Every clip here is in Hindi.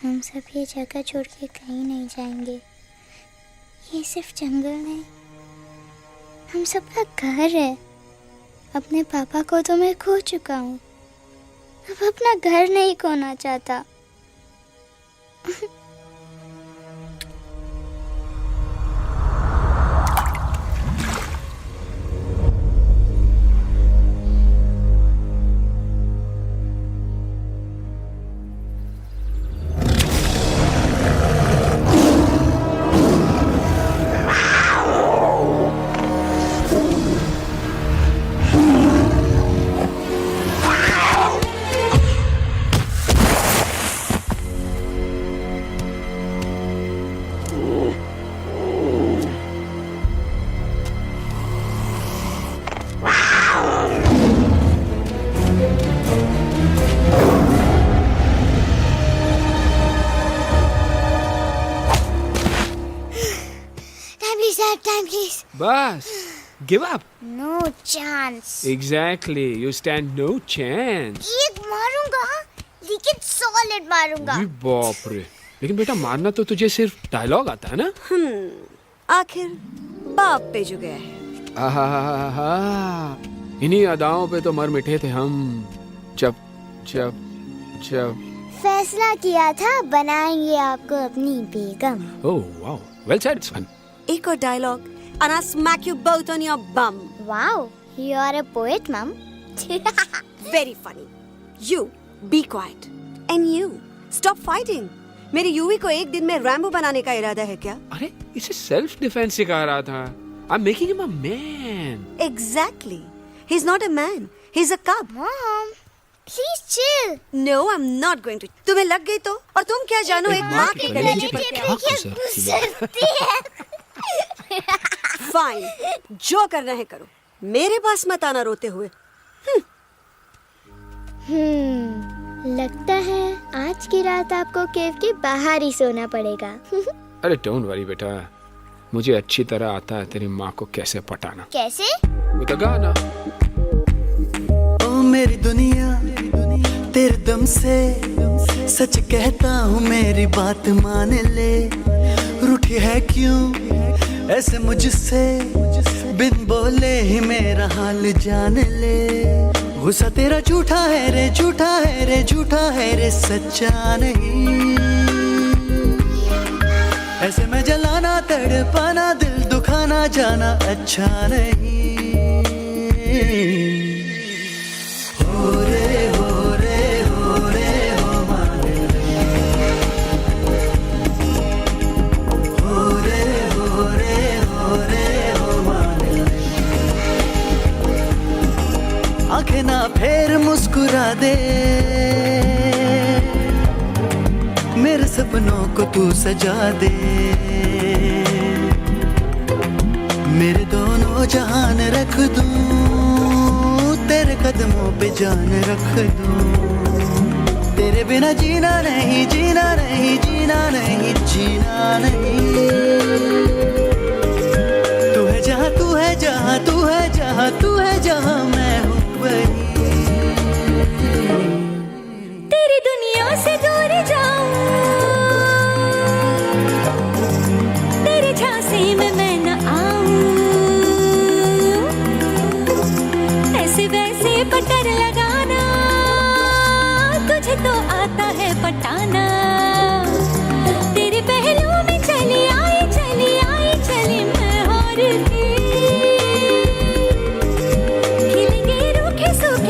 हम सब ये जगह छोड़ के कहीं नहीं जाएंगे। ये सिर्फ जंगल नहीं, हम सबका घर है। अपने पापा को तो मैं खो चुका हूँ, अब अपना घर नहीं खोना चाहता। Time, please. बस give up. No chance. Exactly, you stand no chance. एक मारूंगा, लेकिन solid मारूंगा। अरे बाप रे, लेकिन बेटा मारना तो तुझे सिर्फ डायलॉग आता है ना? आखिर बाप पे जो गया है। आहा, इन्हीं अदाओं पे तो मर मिटे थे हम जब जब जब फैसला किया था बनाएंगे आपको अपनी बेगम। Oh wow, well said, it's fun. एक और dialogue and I'll smack you both on your bum. Wow, you are a poet, mom. Very funny. You be quiet and you stop fighting. मेरे यूवी को एक दिन में रैम्बो बनाने का इरादा है क्या? अरे इसे सेल्फ डिफेंस सिखा रहा था। I'm making him a man. Exactly. He's not a man. He's a cub. Mom, please chill. No, I'm not going to. तुम्हें लग गई तो? और तुम क्या जानो एक माँ के कलेजे कलेजे पर पर क्या गुजरती है। फाइन, जो करना है करो, मेरे पास मत आना रोते हुए। लगता है आज की रात आपको केव के बाहर ही सोना पड़ेगा। अरे डोंट वरी बेटा, मुझे अच्छी तरह आता है तेरी माँ को कैसे पटाना। कैसे? वो गाना। ओ मेरी दुनिया तेरे दम से सच कहता हूँ, मेरी बात मान ले। रूठी है क्यों ऐसे मुझसे, बिन बोले ही मेरा हाल जान ले। गुस्सा तेरा झूठा है रे, झूठा है रे, झूठा है रे, सच्चा नहीं। ऐसे में जलाना तड़पाना, दिल दुखाना जाना अच्छा नहीं। हो रे हो रे हो रे हो माने रे, हो रे हो रे हो रे हो माने रे। आंखें ना फेर मुस्कुरा दे, मेरे सपनों को तू सजा दे। मेरे दोनों जहान रख दूं, तेरे कदमों पे जान रख दूं। तेरे बिना जीना नहीं, जीना नहीं, जीना नहीं, जीना नहीं। तू है जहाँ, तू है जहाँ, तू है जहाँ, तू है जहाँ, मैं हूँ वही। तेरी दुनिया से दूर जाऊं, तेरे झांसे में मैं न आऊं। ऐसे वैसे पटर लगाना, तुझे तो आता है पटाना। तेरे पहलू में चली आई, चली आई, चली मैं हार के। खिलेंगे रूखे सूखे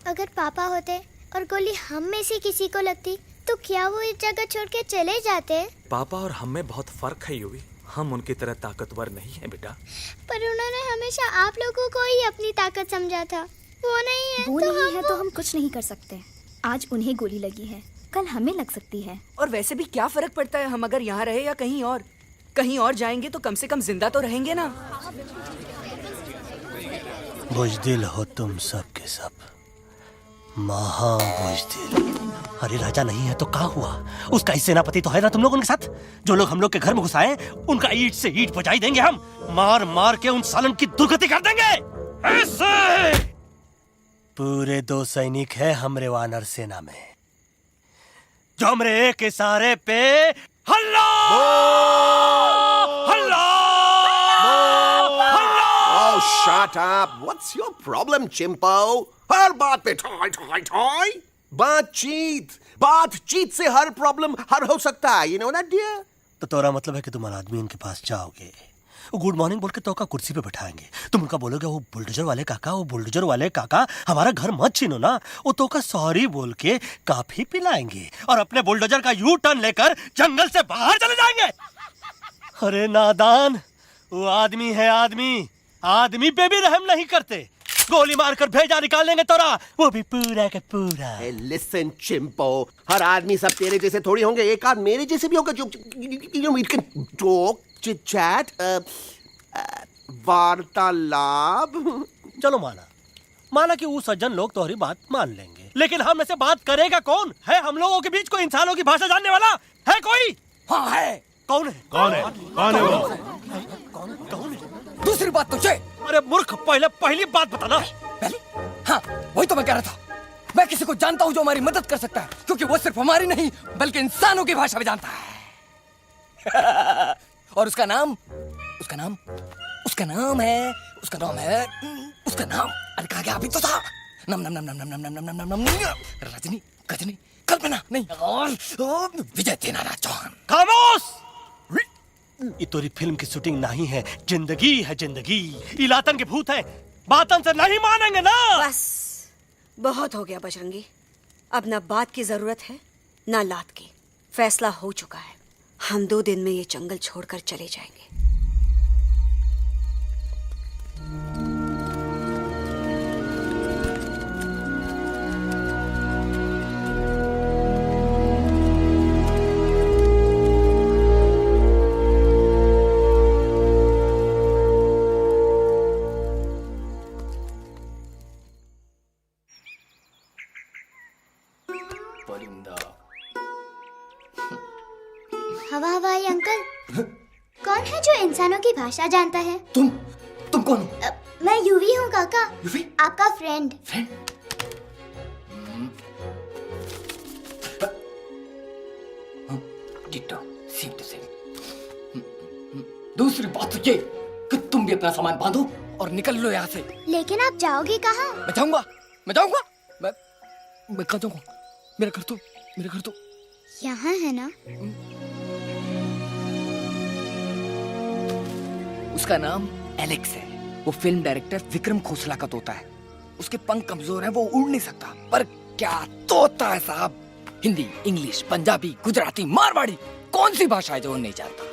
अगर पापा होते और गोली हम में से किसी को लगती तो क्या वो इस जगह छोड़ के चले जाते? पापा और हम में बहुत फर्क है यूवी। हम उनकी तरह ताकतवर नहीं है बेटा। पर उन्होंने हमेशा आप लोगों को ही अपनी ताकत समझा था। वो नहीं है वो तो नहीं है तो हम कुछ नहीं कर सकते। आज उन्हें गोली लगी है, कल हमें लग सकती है। और वैसे भी क्या फर्क पड़ता है हम अगर यहाँ रहे या कहीं और? कहीं और जाएंगे तो कम से कम जिंदा तो रहेंगे ना। बुज़दिल हो तुम सब के सब, महा बुज़दिल। अरे राजा नहीं है तो क्या हुआ? उसका ही सेनापति तो है ना तुम लोगों के साथ। जो लोग हम लोग के घर में घुसाए उनका ईंट से ईंट बजाई देंगे हम। मार मार के उन सालन की दुर्गति कर देंगे ऐसे। पूरे 2 सैनिक है हमरे वानर सेना में जो हमरे एक इशारे पे हल्ला हल्ला हल्ला। Oh, shut up! What's your problem, Chimpo? हर बात पे ठॉय ठॉय ठॉय। बातचीत से हर प्रॉब्लम हल हो सकता है। You know that, dear? तो तोरा मतलब है कि तुम आदमी उनके पास जाओगे, वो गुड मॉर्निंग बोल के तो का कुर्सी पे बैठाएंगे। तुम उनका बोलोगे वो बुलडोजर वाले काका हमारा घर मत छीनो ना। वो तो का सॉरी बोल के काफी पिलाएंगे और अपने बुलडोजर का यू टर्न लेकर जंगल से बाहर चले जाएंगे। अरे नादान, वो आदमी है आदमी पे भी रहम नहीं करते। गोली मारकर भेजा निकाल लेंगे तोरा, वो भी पूरा का पूरा। Hey, listen, Chimpo. हर आदमी सब तेरे जैसे थोड़ी होंगे। एक आध मेरे जैसे भी होगा जो we can talk, chit chat, वार्तालाप। चलो माना कि वो सज्जन लोग तुम्हारी बात मान लेंगे, लेकिन हम में से बात करेगा कौन? है हम लोगों के बीच कोई इंसानों की भाषा जानने वाला है कोई? हाँ है। कौन है वो? दूसरी बात तो ये। अरे मूर्ख, पहली बात बताना। पहले? हाँ, वही तो मैं कह रहा था। मैं किसी को जानता हूँ जो हमारी मदद कर सकता है, क्योंकि वो सिर्फ हमारी नहीं बल्कि इंसानों की भाषा भी जानता है। और उसका नाम है अरे कहा गया अभी तो था। नम रजनी गजनी कल्पना नहीं और विजय तेनालीराम चौहान। खामोश! ये तोरी फिल्म की शूटिंग नहीं है, जिंदगी है जिंदगी। इलातन के भूत है, बातन से नहीं मानेंगे ना। बस बहुत हो गया बजरंगी। अब ना बात की जरूरत है ना लात की। फैसला हो चुका है। हम 2 दिन में ये जंगल छोड़कर चले जाएंगे। हवाई अंकल, कौन है जो इंसानों की भाषा जानता है? तुम कौन हो? मैं यूवी हूँ काका। यूवी? आपका फ्रेंड। दूसरी बात तो ये कि तुम भी अपना सामान बांधो और निकल लो यहाँ से। लेकिन आप जाओगे कहाँ? मैं जाऊंगा मैं कहाँ जाऊंगा? मेरा घर तो यहाँ है ना। उसका नाम एलेक्स है। वो फिल्म डायरेक्टर विक्रम खोसला का तोता है। उसके पंख कमजोर हैं, वो उड़ नहीं सकता। पर क्या तोता है साहब। हिंदी, इंग्लिश, पंजाबी, गुजराती, मारवाड़ी, कौन सी भाषा है जो वो नहीं जानता।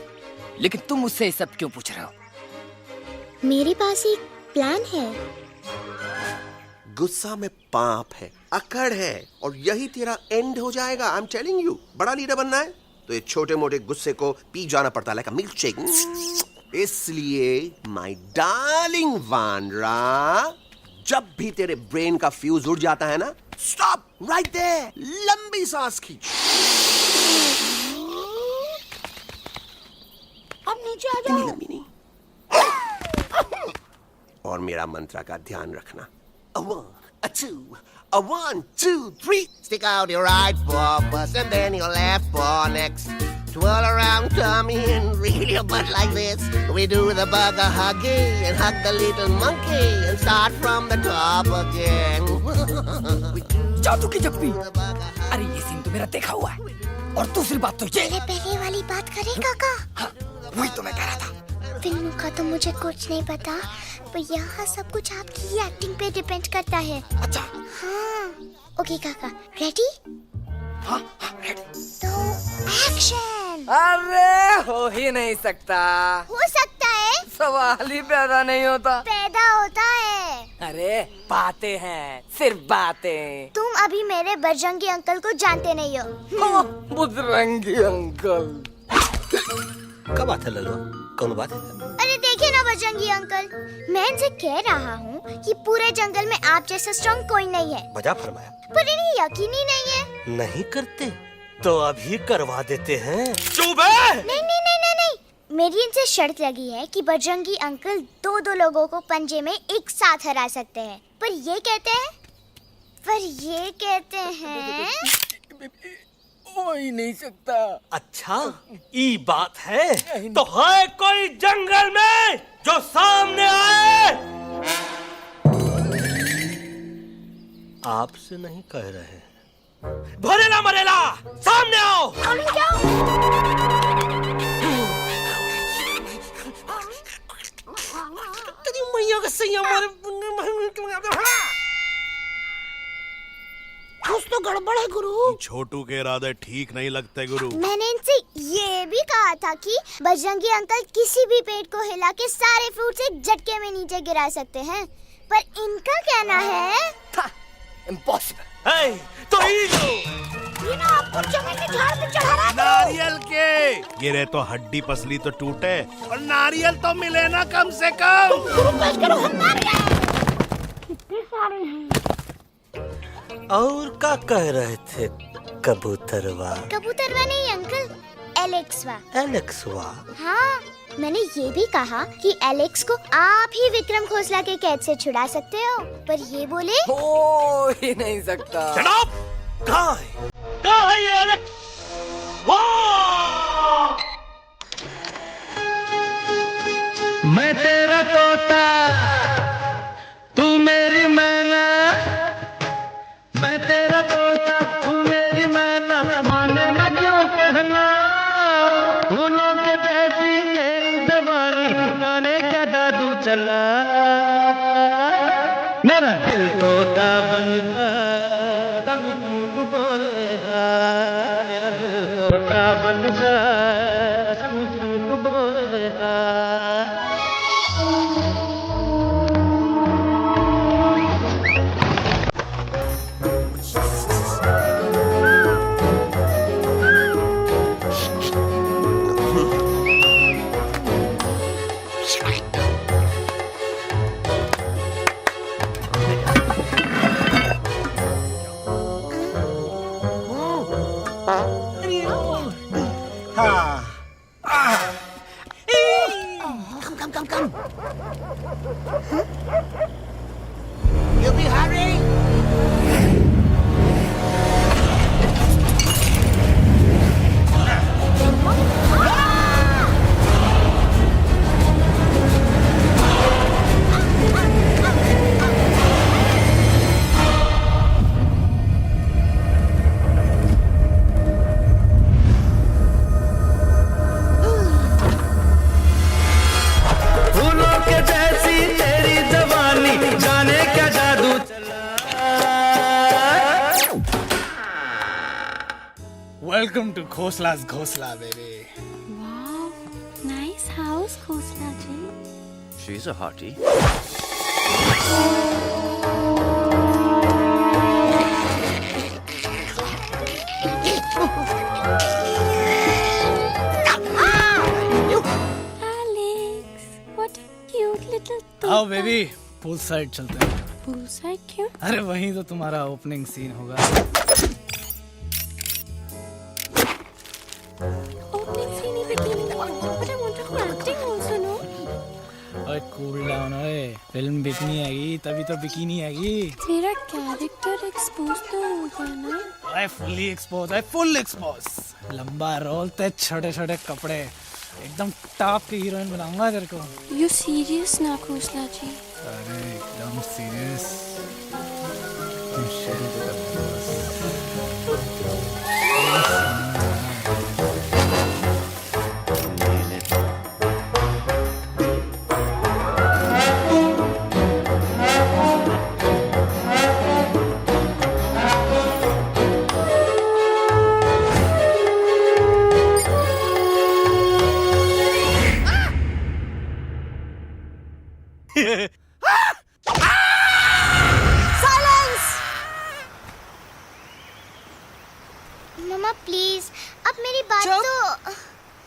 लेकिन तुम उससे ये सब क्यों पूछ रहे हो? मेरे पास एक प्लान है। गुस्सा में पाप है, अकड़ है, और यही तेरा एंड हो जाएगा। आई एम टेलिंग यू। बड़ा लीडर बनना है तो ये छोटे मोटे गुस्से को पी जाना पड़ता है, लाइक अ मिल्क शेक। इसलिए माय डार्लिंग वानरा, जब भी तेरे ब्रेन का फ्यूज उड़ जाता है ना, स्टॉप राइट देयर, लंबी सांस खींच। अब नीचे आ जाओ। लंबी नहीं। और मेरा मंत्र का ध्यान रखना। A 1, a 2, a 1, 2, 3. Stick out your right paw first and then your left paw next. Twirl around tummy and reel your butt like this. We do the bugger huggy and hug the little monkey and start from the top again. जादू की जप्पी। अरे ये सीन तो मेरा देखा हुआ है। और दूसरी बात तो ये। पहले वाली बात करें काका। हाँ, वही तो मैं कह रहा था। फिल्मों का तो मुझे कुछ नहीं पता, पर यहाँ सब कुछ आपकी एक्टिंग पे डिपेंड करता है। अच्छा। हाँ। ओके काका, रेडी? हाँ रेडी। तो एक्शन। अरे हो ही नहीं सकता। हो सकता है। सवाल ही पैदा नहीं होता। पैदा होता है। अरे बातें हैं, सिर्फ बातें। तुम अभी मेरे बजरंगी अंकल को जानते नहीं हो। बजरंगी अंकल। क्या बात है लल्लू, कौन बात है? अरे देखिए ना बजरंगी अंकल, मैं इनसे कह रहा हूँ कि पूरे जंगल में आप जैसा स्ट्रॉन्ग कोई नहीं है। बजा फरमाया। पर इन्हें यकीन ही नहीं है। नहीं करते तो अभी करवा देते हैं। चुप है। नहीं नहीं नहीं नहीं नहीं, मेरी इनसे शर्त लगी है कि बजरंगी अंकल दो लोगों को पंजे में एक साथ हरा सकते हैं। पर ये कहते हैं हो ही नहीं सकता। अच्छा ये बात है तो है कोई जंगल में जो सामने आए? आपसे नहीं कह रहे, भरेला मरेला सामने आओ। तेरी मैया का सही हमारे कुछ तो गड़बड़ है गुरु। छोटू के इरादे ठीक नहीं लगते गुरु। मैंने इनसे ये भी कहा था कि बजरंगी अंकल किसी भी पेड़ को हिला के सारे फ्रूट्स एक झटके में नीचे गिरा सकते हैं, पर इनका कहना है इम्पॉसिबल। तो ये ना आपको जमीन के झाड़ पे चढ़ा रहा है। नारियल के गिरे तो हड्डी पसली तो टूटे और नारियल तो मिले ना कम से कम। गुरु पेश करो हम नारियल। कितने सारे हैं। और क्या कह रहे थे कबूतरवा? कबूतरवा नहीं अंकल, एलेक्सवा। एलेक्सवा? हाँ, मैंने ये भी कहा कि एलेक्स को आप ही विक्रम खोसला के कैद से छुड़ा सकते हो, पर ये बोले हो ही नहीं सकता। कहाँ है ये एलेक्स? मैं तेरा तोता, तू मेरी मैना। मैं तेरा तोता, तू मेरी मैना। माने ना क्यों कहना, फूलों के बैठी है दीवानी। जाने क्या जादू चला, मेरा दिल तोता बन गया, तुम बोले मेरा दिल तोता बन गया, तुम बोले। You be hurry. फूलों के जैसी तेरी जवानी, जाने क्या जादू चला। Welcome to Khosla's Khosla, baby. Wow, nice house, Khosla ji. She's a hottie. Alex, what a cute little आओ बेबी, पूल साइड चलते हैं। पूल साइड क्यों? अरे वहीं तो तुम्हारा ओपनिंग सीन होगा। Opening scene ही बिकिनी में, but I want to do acting also, no? ओए कूल डाउन ओए, फिल्म बिकनी आएगी तभी तो बिकिनी आएगी। तेरा कैरेक्टर एक्सपोज तो होगा ना? ओए फुल्ली एक्सपोज, ओए फुल एक्सपोज। लंबा रोल ते छोटे छोटे कपड़े, एकदम टॉप की हीरोइन बनाऊंगा तेरे को। You serious ना खोसला जी? अरे एकदम सीरियस।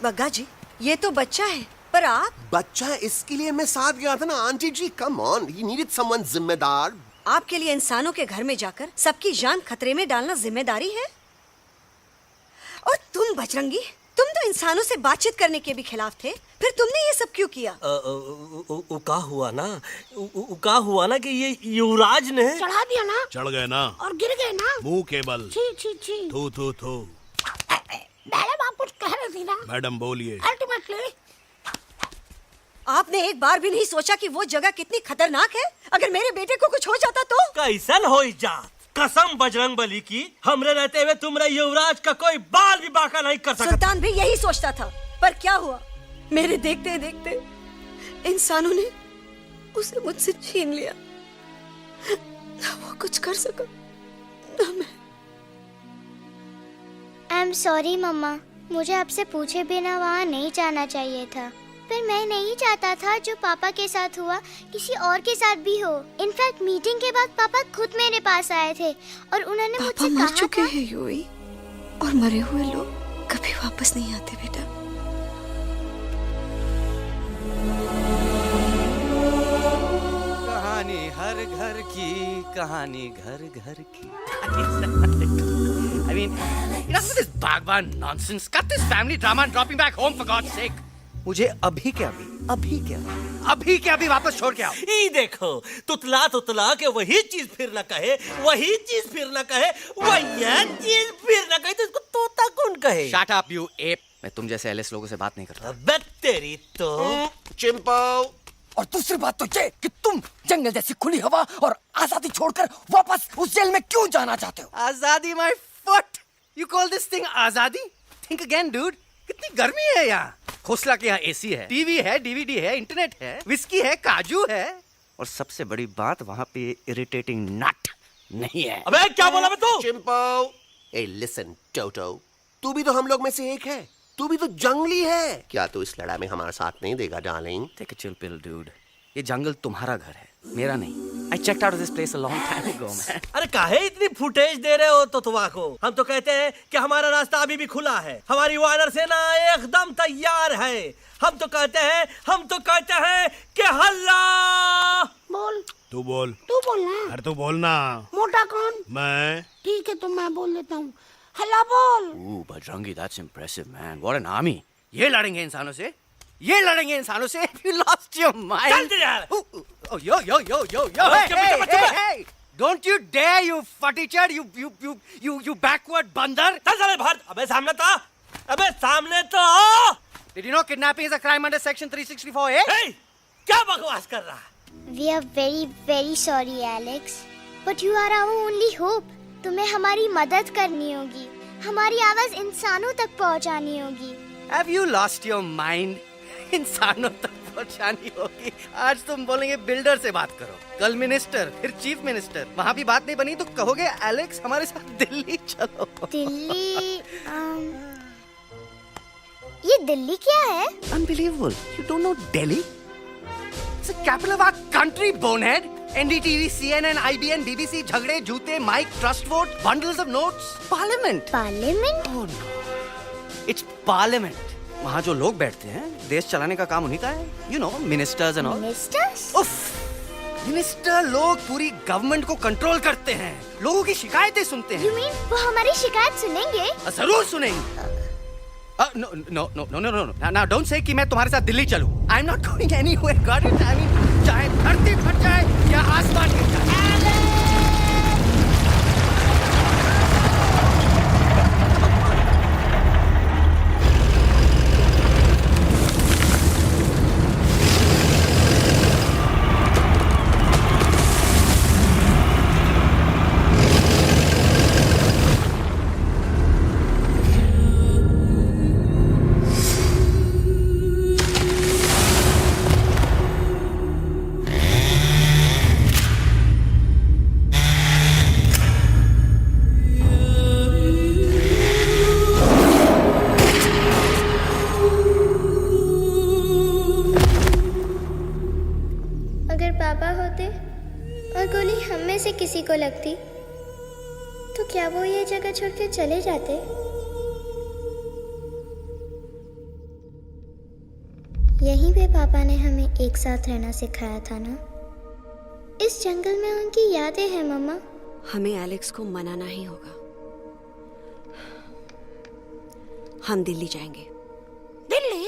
बग्गा जी, ये तो बच्चा है, पर आप? बच्चा है इसके लिए मैं साथ गया था ना aunty ji. Come on, he needed someone जिम्मेदार। आपके लिए इंसानों के घर में जाकर सबकी जान खतरे में डालना जिम्मेदारी है? और तुम बजरंगी, तुम तो इंसानों से बातचीत करने के भी खिलाफ थे, फिर तुमने ये सब क्यों किया? का हुआ ना कि ये युवराज ने चढ़ा दिया ना, चढ़ गए ना और गिर गए ना। मुंह के बल। छी छी छी। थू थू थू। मैडम आप कुछ कह रही थी ना। मैडम बोलिए। अल्टीमेटली आपने एक बार भी नहीं सोचा कि वो जगह कितनी खतरनाक है? अगर मेरे बेटे को कुछ हो जाता तो? कैसन हो जा, कसम बजरंग बली की, हमरे रहते हुए तुमरे युवराज का कोई बाल भी बाका नहीं कर सकता। सुल्तान भी यही सोचता था, पर क्या हुआ? मेरे देखते देखते इंसानों ने उसे मुझसे छीन लिया। ना वो कुछ कर सका, ना मैं। आई एम सॉरी मम्मा, मुझे आपसे पूछे बिना वहाँ नहीं जाना चाहिए था। पर मैं नहीं चाहता था जो पापा के साथ हुआ किसी और के साथ भी हो। इनफैक्ट मीटिंग के बाद पापा खुद मेरे पास आए थे और उन्होंने मुझसे कहा मर चुके हैं यूई, और मरे हुए लोग कभी वापस नहीं आते बेटा। कहानी हर घर की, कहानी घर घर की। I mean, enough of this Bhagwan nonsense. Cut this family drama and drop me back home for God's sake. मुझे अभी के अभी वापस छोड़ के आओ। ई देखो, तुतला तुतला के वही चीज फिर न कहे, वही चीज फिर न कहे, वही चीज फिर न कहे, तो इसको तोता कौन कहे? Shut up, you ape. मैं तुम जैसे एलिस लोगों से बात नहीं करता। अबे तेरी तो। चिंपो। और दूसरी बात तो ये कि तुम जंगल जैसी खुली हवा और आजादी छोड़कर वापस उस जेल में क्यों जाना चाहते हो? आजादी my foot. You call this thing आजादी? Think again, dude. कितनी गर्मी है यहाँ। खोसला के यहाँ एसी है, टीवी है, डीवीडी है, इंटरनेट है, विस्की है, काजू है, और सबसे बड़ी बात वहाँ पे इरिटेटिंग नट नहीं है। अबे क्या बोला मैं तू? चिंपो। ए लिसन टोटो, तू भी तो हम लोग में से एक है। तू भी तो जंगली है। क्या तू इस लड़ाई में हमारा साथ नहीं देगा darling? Take a chill pill, dude. ये जंगल तुम्हारा घर है, मेरा नहीं। I checked out of this place a long time ago, man. अरे काहे इतनी फुटेज दे रहे हो तो तुवा को? हम तो कहते हैं कि हमारा रास्ता अभी भी खुला है, हमारी वानर सेना एकदम तैयार है। हम तो कहते हैं कि हल्ला। बोल। तू बोल। तू बोलना। अरे तू बोलना। मोटा कौन? मैं। ठीक है तो मैं बोल देता हूँ। हल्ला बोल। Ooh, Bajrangi, that's impressive, man. What an army. ये लड़ेंगे इंसानों से? ये लड़ेंगे इंसानों से? You lost your mind. चल यार। Oh, yo. Hey. Don't you dare, you futichard, you backward बंदर. चल चल भारत। अबे सामने तो। Did you know kidnapping is a crime under section 364A? Hey, क्या बकवास कर रहा है? We are very very sorry Alex, but you are our only hope. तुम्हें हमारी मदद करनी होगी, हमारी आवाज इंसानों तक पहुंचानी होगी। Have you lost your mind? इंसानों तक पहुंचानी होगी। आज तुम बोलेंगे बिल्डर से बात करो, कल मिनिस्टर, फिर चीफ मिनिस्टर। वहाँ भी बात नहीं बनी तो कहोगे एलेक्स हमारे साथ दिल्ली चलो। दिल्ली? ये दिल्ली क्या है? Unbelievable. You don't know Delhi? It's the capital of our country, bonehead. NDTV, CNN, IBN, BBC, झगड़े, जूते, mike, trust vote, bundles of notes. Parliament. Parliament? Oh no. It's Parliament. वहाँ जो लोग बैठते हैं, देश चलाने का काम उन्हीं का है। You know, ministers and all. Ministers? उफ! मिनिस्टर लोग पूरी गवर्नमेंट को कंट्रोल करते हैं, लोगों की शिकायतें सुनते हैं। You mean वो हमारी शिकायत सुनेंगे? जरूर सुनेंगे। No. Now don't say कि मैं तुम्हारे साथ दिल्ली चलूं. I'm not going anywhere. Got it? I mean, चाहे धरती फट जाए या आसमान गिर जाए। किसी को लगती तो क्या वो ये जगह छोड़ के चले जाते? यहीं पे पापा ने हमें एक साथ रहना सिखाया था ना। इस जंगल में उनकी यादें हैं मम्मा। हमें एलेक्स को मनाना ही होगा। हम दिल्ली जाएंगे। दिल्ली?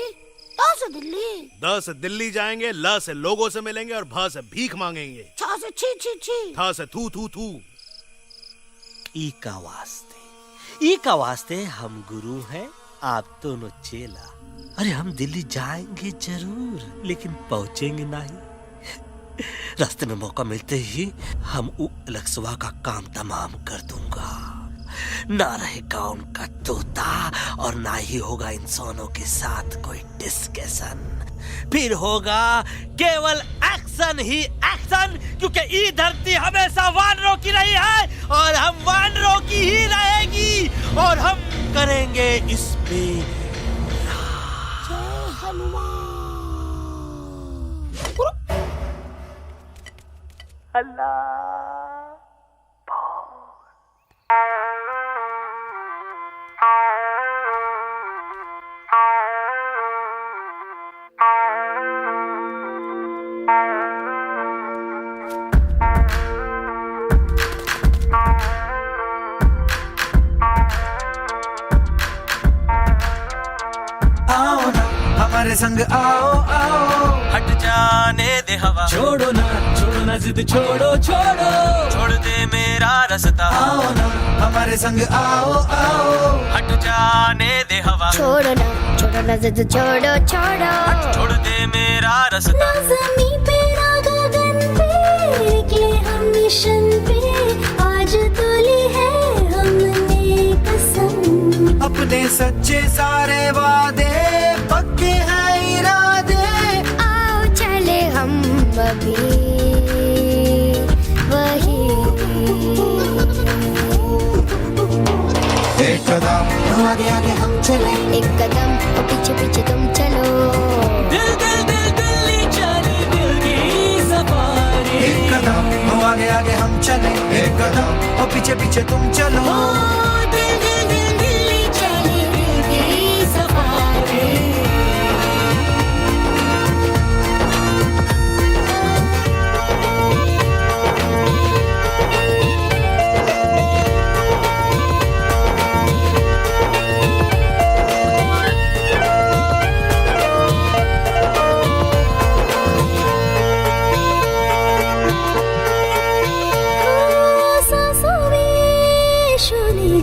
कहाँ से दिल्ली? द से दिल्ली जाएंगे, ल से लोगों से मिलेंगे और भ से भीख मांगेंगे, छ से छी छी छी, थ से थू थू थू। ई का वास्ते हम गुरु हैं, आप दोनों चेला। अरे हम दिल्ली जाएंगे जरूर, लेकिन पहुंचेंगे नहीं। रास्ते में मौका मिलते ही हम अलक्सवा का काम तमाम कर दूंगा। ना रहेगा उनका तोता और ना ही होगा इंसानों के साथ कोई डिस्कशन। फिर होगा केवल एक्शन ही एक्शन, क्योंकि ये धरती हमेशा वानरों की रही है और हम वानरों की ही रहेगी, और हम करेंगे इस पे आओ ना हमारे संग आओ आओ, हट जाने दे हवा, छोड़ो ना जिद, छोड़ो छोड़ दे मेरा रास्ता। आओ ना हमारे संग आओ आओ, हट जाने दे हवा, छोड़ो ना जिद, छोड़ो छोड़ दे मेरा रास्ता। ज़मीं पे ना गगन पे, निकले हम मिशन पे, आज तो ली है हमने कसम। अपने सच्चे सारे वादे पक्के हैं इरादे, आओ चले हम अभी वही। एक कदम आगे आगे हम चले, एक कदम और पीछे पीछे तुम चलो। दिल्ली चले दिल की सफारी। एक कदम आगे आगे हम चले, एक कदम और पीछे पीछे तुम चलो। दिल्ली चले दिल की सफारी।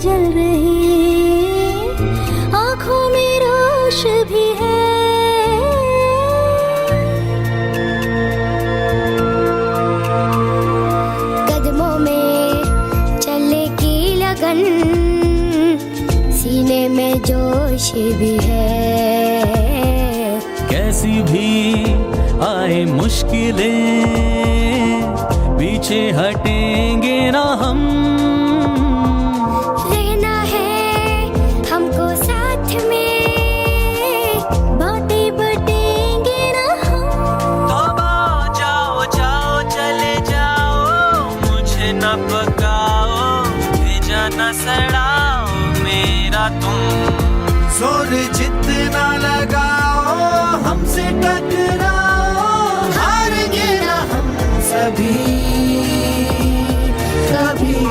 जल रही आँखों में रोश भी है, कदमों में चलेगी लगन, सीने में जोश भी है। कैसी भी आए मुश्किलें, पीछे हटेंगे ना हम। रहना है हमको साथ में, बातें बटेंगे ना हम। जाओ जाओ चले जाओ, मुझे न पकाओ, भेजा न सड़ाओ मेरा तुम। जोर जितना लगाओ हमसे टकराओ, हारेंगे ना हम सभी कभी।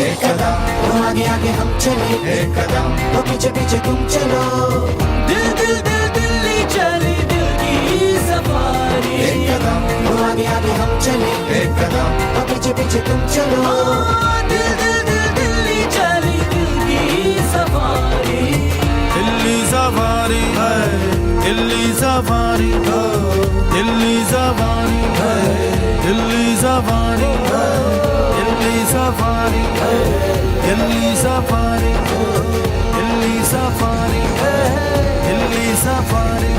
एक कदम आगे आगे हम चले, एक कदम और पीछे पीछे तुम चलो। दिल्ली चले दिल की सफारी। एक कदम आगे आगे हम चले, एक कदम और पीछे पीछे तुम चलो। दिल्ली चले दिल की सफारी। दिल्ली सवारी है, दिल्ली सवारी है, दिल्ली सवारी है, दिल्ली सवारी है, दिल्ली सवारी है, दिल्ली सवारी है, दिल्ली सवारी है, दिल्ली सवारी।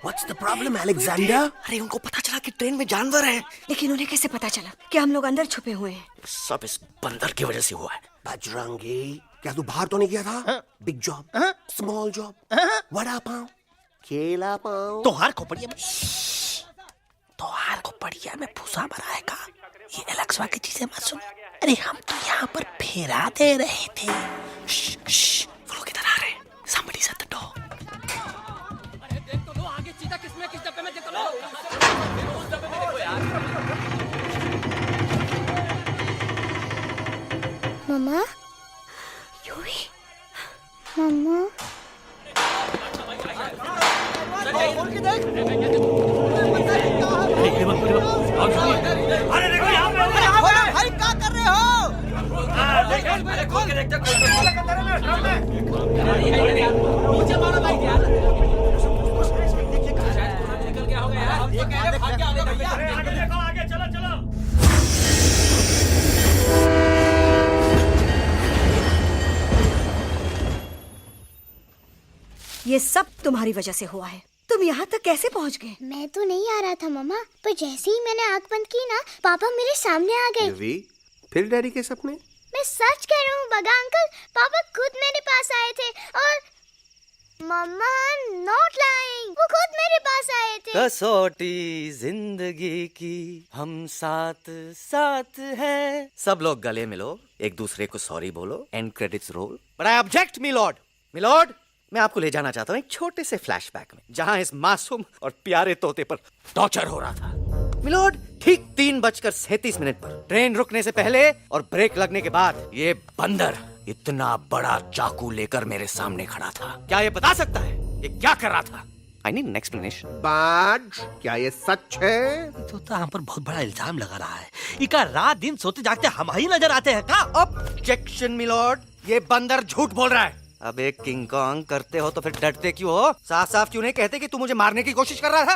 What's the problem, Alexander? अरे उनको पता चला कि ट्रेन में जानवर है, लेकिन उन्हें कैसे पता चला कि हम लोग अंदर छुपे हुए हैं? सब इस बंदर की वजह से हुआ है। बजरंगी, क्या तू बाहर तो नहीं गया था? Big job, small job, vada pav, केला पाव। तोहार खोपड़िया में भूसा भराएगा। ये एलेक्सा की चीजें मत सुन। अरे हम तो यहाँ पर फेरा दे रहे थे। वो लोग इधर आ रहे हैं। Somebody's at the door. मम्मा, यूवी, मम्मा, अरे देखो यहाँ पे भाई क्या कर रहे ये सब तुम्हारी वजह से हुआ है। तुम यहाँ तक कैसे पहुँच गए? मैं तो नहीं आ रहा था मम्मा, पर जैसे ही मैंने आंख बंद की ना, पापा मेरे सामने आ गए। यूवी, फिर डैडी के सपने? मैं सच कह रहा हूँ बगा अंकल, पापा खुद मेरे पास आए थे और मम्मा नॉट लाइंग, वो खुद मेरे पास आए थे। कसौटी जिंदगी की हम साथ साथ हैं। सब लोग गले मिलो, एक दूसरे को सॉरी बोलो, and credits roll. But I object milord. Milord, मैं आपको ले जाना चाहता हूँ एक छोटे से फ्लैशबैक में, जहाँ इस मासूम और प्यारे तोते पर टॉर्चर हो रहा था। मिलॉर्ड, ठीक 3:37 पर ट्रेन रुकने से पहले और ब्रेक लगने के बाद ये बंदर इतना बड़ा चाकू लेकर मेरे सामने खड़ा था। क्या ये बता सकता है ये क्या कर रहा था? I need an explanation. बाज, क्या ये सच है? तो हम पर बहुत बड़ा इल्जाम लगा रहा है। इका रात दिन सोते जागते हम ही नजर आते हैं का? ऑब्जेक्शन मिलॉर्ड, ये बंदर झूठ बोल रहा है। अब एक किंग कॉन्ग करते हो तो फिर डरते क्यों हो? साफ साफ क्यों नहीं कहते कि तू मुझे मारने की कोशिश कर रहा था?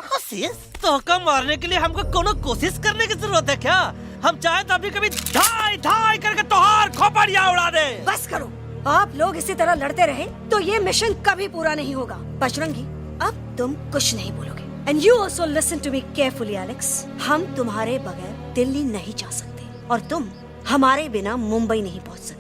तो कम मारने के लिए हमको कोनो कोशिश करने की जरूरत है क्या? हम चाहे तो अभी कभी धाई धाई करके तोहार खोपड़िया उड़ा दे। बस करो, आप लोग इसी तरह लड़ते रहे तो ये मिशन कभी पूरा नहीं होगा। बजरंगी, अब तुम कुछ नहीं बोलोगे। And you also listen to me carefully Alex. हम तुम्हारे बगैर दिल्ली नहीं जा सकते और तुम हमारे बिना मुंबई नहीं पहुंच सकते।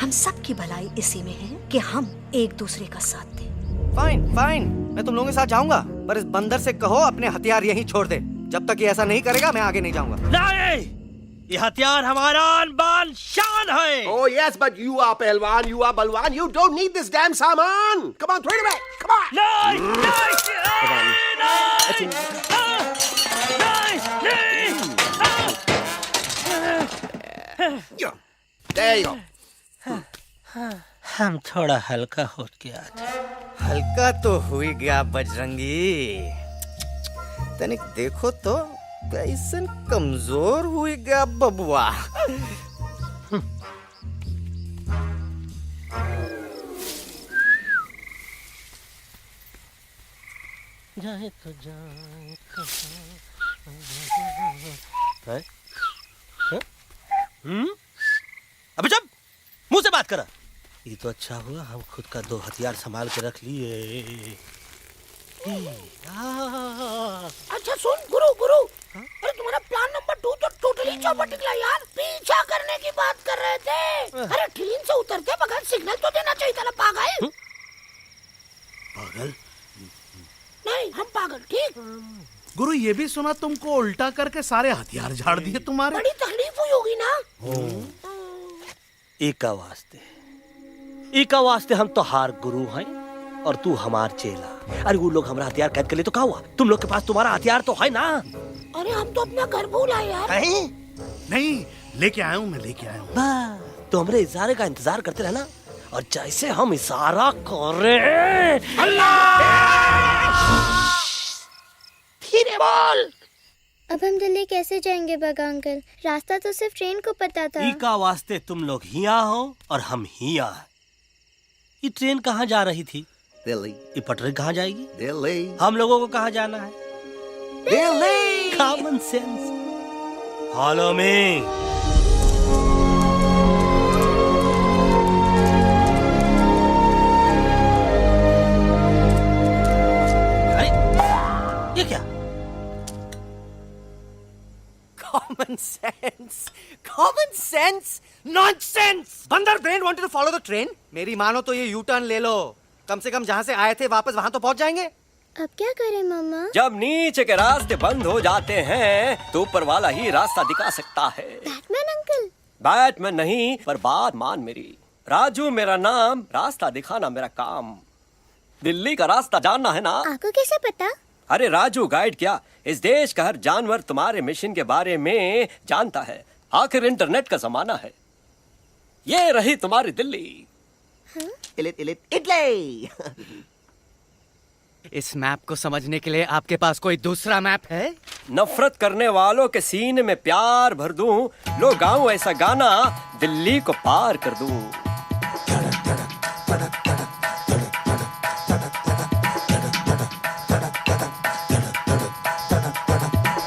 हम सब की भलाई इसी में है कि हम एक दूसरे का साथ दें। फाइन फाइन, मैं तुम लोगों के साथ जाऊंगा, पर इस बंदर से कहो अपने हथियार यहीं छोड़ दे। जब तक ये ऐसा नहीं करेगा मैं आगे नहीं जाऊंगा। नहीं, ये हथियार हमारा आन बान शान है। Oh yes, but you are पहलवान, you are बलवान, you don't need this damn सामान. Come on, throw it away. Come on. There you go. हम थोड़ा हल्का हो गया था। हल्का तो हुई गया बजरंगी, तनिक देखो तो कैसन कमजोर हुई गया बबुआ। जाए तो जाए अबे जब मुंह से बात करा। ये तो अच्छा हुआ हम खुद का 2 हथियार संभाल के रख लिए। अच्छा सुन गुरु गुरु, अरे तुम्हारा प्लान नंबर 2 तो टोटली चौपट निकला यार। पीछा करने की बात कर रहे थे। अरे ट्रेन से उतरते बगैर सिग्नल तो देना चाहिए था ना पागल। पागल नहीं, हम पागल, ठीक। गुरु, ये भी सुना तुमको उल्टा करके सारे हथियार झाड़ दिए तुम्हारे। बड़ी तकलीफ हुई होगी ना। इका वास्ते हम तो हार गुरु हैं और तू हमार चेला। अरे वो लोग हमारा हथियार कैद कर ले तो क्या हुआ? तुम लोग के पास तुम्हारा हथियार तो है ना। अरे हम तो अपना घर भूल आए यार। नहीं, लेके आया हूँ, मैं लेके आया हूँ। तो हमारे इशारे का इंतजार करते रहना और जैसे हम इशारा कर रहे फिर बोल। अब हम दिल्ली कैसे जाएंगे बगा अंकल? रास्ता तो सिर्फ ट्रेन को पता था। ई का वास्ते तुम लोग हिया हो और हम हिया। ये ट्रेन कहाँ जा रही थी? दिल्ली। ये पटरी कहाँ जाएगी? दिल्ली। हम लोगों को कहाँ जाना है? Delhi. Common sense. Follow me. अरे ये क्या? Common sense. Common sense. Nonsense. बंदर brain wanted to follow the train. मेरी मानो तो ये यू टर्न ले लो। कम से कम जहाँ से आए थे वापस वहाँ तो पहुँच जाएंगे। अब क्या करें मामा? जब नीचे के रास्ते बंद हो जाते हैं तो ऊपर वाला ही रास्ता दिखा सकता है। Batman uncle? बैटमैन नहीं, पर बात मान मेरी। राजू मेरा नाम, रास्ता दिखाना मेरा काम। दिल्ली का रास्ता जानना है ना? आपको कैसे पता? अरे राजू गाइड क्या, इस देश का हर जानवर तुम्हारे मिशन के बारे में जानता है। आखिर इंटरनेट का जमाना है। ये रही तुम्हारी दिल्ली। इटली। इस मैप को समझने के लिए आपके पास कोई दूसरा मैप है? नफरत करने वालों के सीने में प्यार भर दूं, लो गाऊं ऐसा गाना, दिल्ली को पार कर दूं।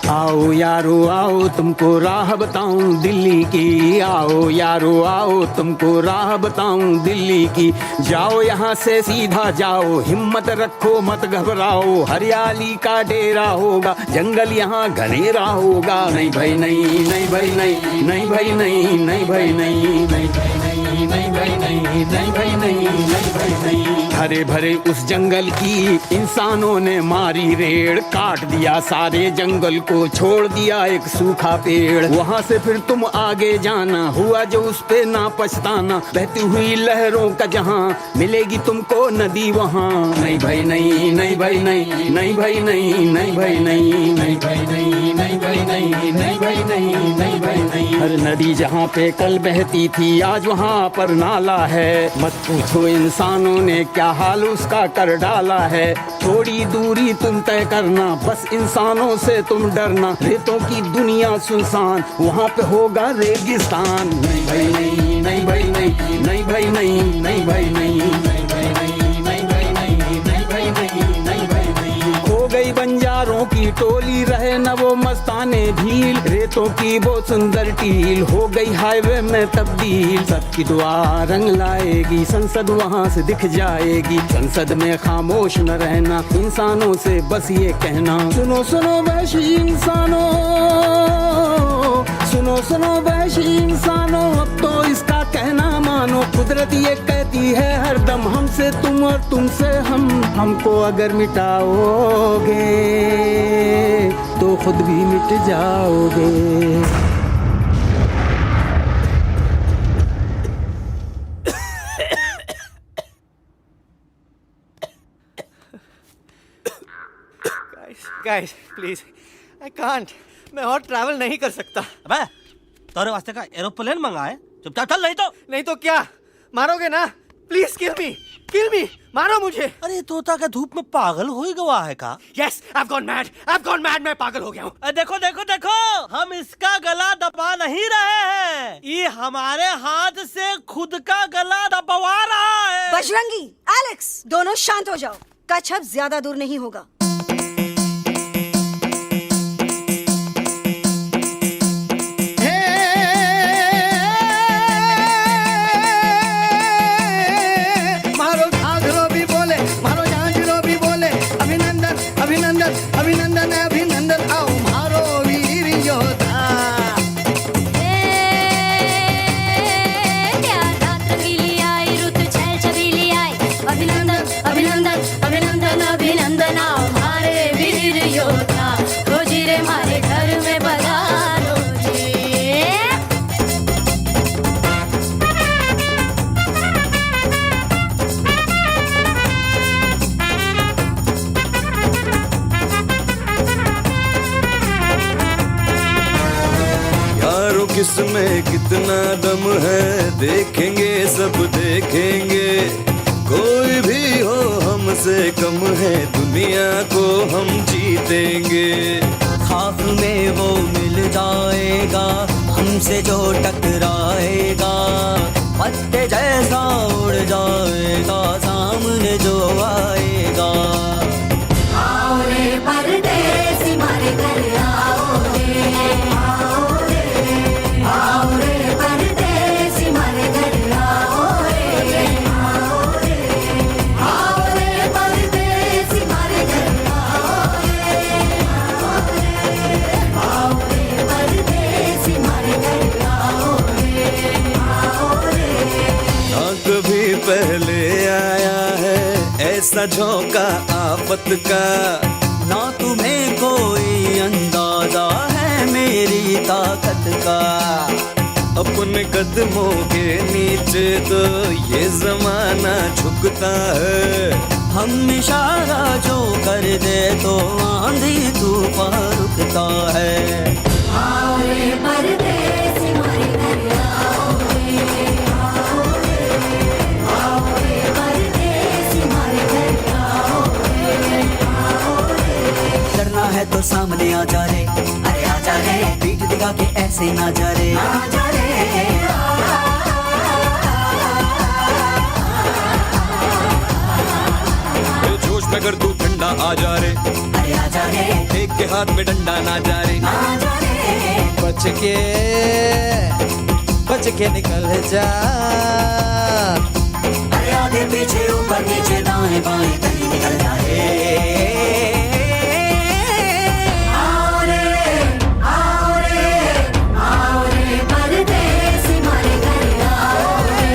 आओ यारो आओ तुमको राह बताऊं दिल्ली की। आओ यारो आओ तुमको राह बताऊं दिल्ली की। जाओ यहाँ से सीधा जाओ, हिम्मत रखो मत घबराओ। हरियाली का डेरा होगा, जंगल यहाँ घनेरा होगा। नहीं भाई नहीं, नहीं भाई नहीं, नहीं भाई नहीं, नहीं भाई नहीं, नहीं भाई नहीं, नहीं भाई नहीं, नहीं भाई नहीं, नहीं भाई नहीं। हरे भरे उस जंगल की इंसानों ने मारी रेड़, काट दिया सारे जंगल को, छोड़ दिया एक सूखा पेड़। वहाँ से फिर तुम आगे जाना, हुआ जो उस पे ना पछताना। बहती हुई लहरों का जहाँ, मिलेगी तुमको नदी वहाँ। नहीं भाई नहीं, नहीं भाई नहीं, नहीं भाई नहीं, नहीं भाई नहीं, नहीं भाई नहीं, नहीं भाई नहीं, नहीं भाई नहीं, नहीं भाई नहीं। हर नदी जहाँ पे कल बहती थी आज वहाँ पर नाला है। मत पूछो इंसानों ने क्या हाल उसका कर डाला है। थोड़ी दूरी तुम तय करना, बस इंसानों से तुम डरना। रेतों की दुनिया सुनसान, वहाँ पे होगा रेगिस्तान। नहीं भाई नहीं, नहीं भाई नहीं, नहीं भाई नहीं, नहीं भाई नहीं, नहीं भाई नहीं, नहीं भाई नहीं, नहीं भाई नहीं, नहीं भाई नहीं। खो गई बंजारों की टोली, रहे न वो मस्ताने भील। रेतों की वो सुंदर टील हो गई हाईवे में तब्दील। सबकी दुआ रंग लाएगी, संसद वहाँ से दिख जाएगी। संसद में खामोश न रहना, इंसानों से बस ये कहना। सुनो सुनो वैशी इंसानों, सुनो सुनो वैशी इंसानों, अब तो इसका कहना मानो। कुदरत ये कहती है हरदम, हमसे तुम और तुमसे हम। हमको अगर मिटाओगे तो खुद भी मिट जाओगे। Guys, please, I can't. मैं और ट्रैवल नहीं कर सकता। अबे, तोरे वास्ते का एरोप्लेन मंगाए, चुपचाप चल। नहीं तो क्या मारोगे ना? प्लीज किल मी, मारो मुझे। अरे तोता का धूप में पागल हो ही गवा है का? Yes, I've gone mad, मैं पागल हो गया हूँ। देखो देखो देखो, हम इसका गला दबा नहीं रहे हैं, ये हमारे हाथ से खुद का गला दबवा रहा है। बजरंगी, एलेक्स, दोनों शांत हो जाओ। कच्छ अब ज्यादा दूर नहीं होगा। अभिनंदन अभिनंदन आओ मारो वीर योद्धा। अभिनंदन अभिनंदन अभिनंदन अभिनंदन आओ मारे वीर योद्धा। रोजी रे मारे घर में पधारो जी। किसमें कितना दम है, देखेंगे सब देखेंगे। कोई भी हो हम से कम है दुनिया को हम जीतेंगे। खाक में वो मिल जाएगा हमसे जो टकराएगा, पत्ते जैसा उड़ जाएगा सामने जो आएगा। आओ रे परदेसी मारे घर आओ रे, आओ रे, आओ रे परदेसी मारे घर आओ रे, आओ रे, आओ रे परदेसी मारे घर आओ रे, आओ रे, आओ रे परदेसी मारे घर आओ रे, आओ रे। ना कभी पहले आया है ऐसा झोंका आफत का, ना तुम्हें कोई अंदाजा है मेरी ताकत का। अपने कदमों के नीचे तो ये जमाना झुकता है। हम इशारा जो कर दे तो आंधी तूफान रुकता है। आओ रे परदेसी मारे घर आओ रे, आओ रे, आओ रे परदेसी मारे घर आओ रे, आओ रे। डरना है तो सामने आ जा रे, अरे आ जा रे, पीठ दिखा के ऐसे ना जा रे, आ जा रे, जोश में कर तू ठंडा आ जा रे, अरे आ जा रे, एक के हाथ में डंडा ना जा रे। आ जा रे, बच के निकल जा। अरे आगे पीछे ऊपर नीचे दाएं बाएं कहीं निकल जा रे। आओ रे, आओ रे, आओ रे परदेसी मारे घर आओ रे,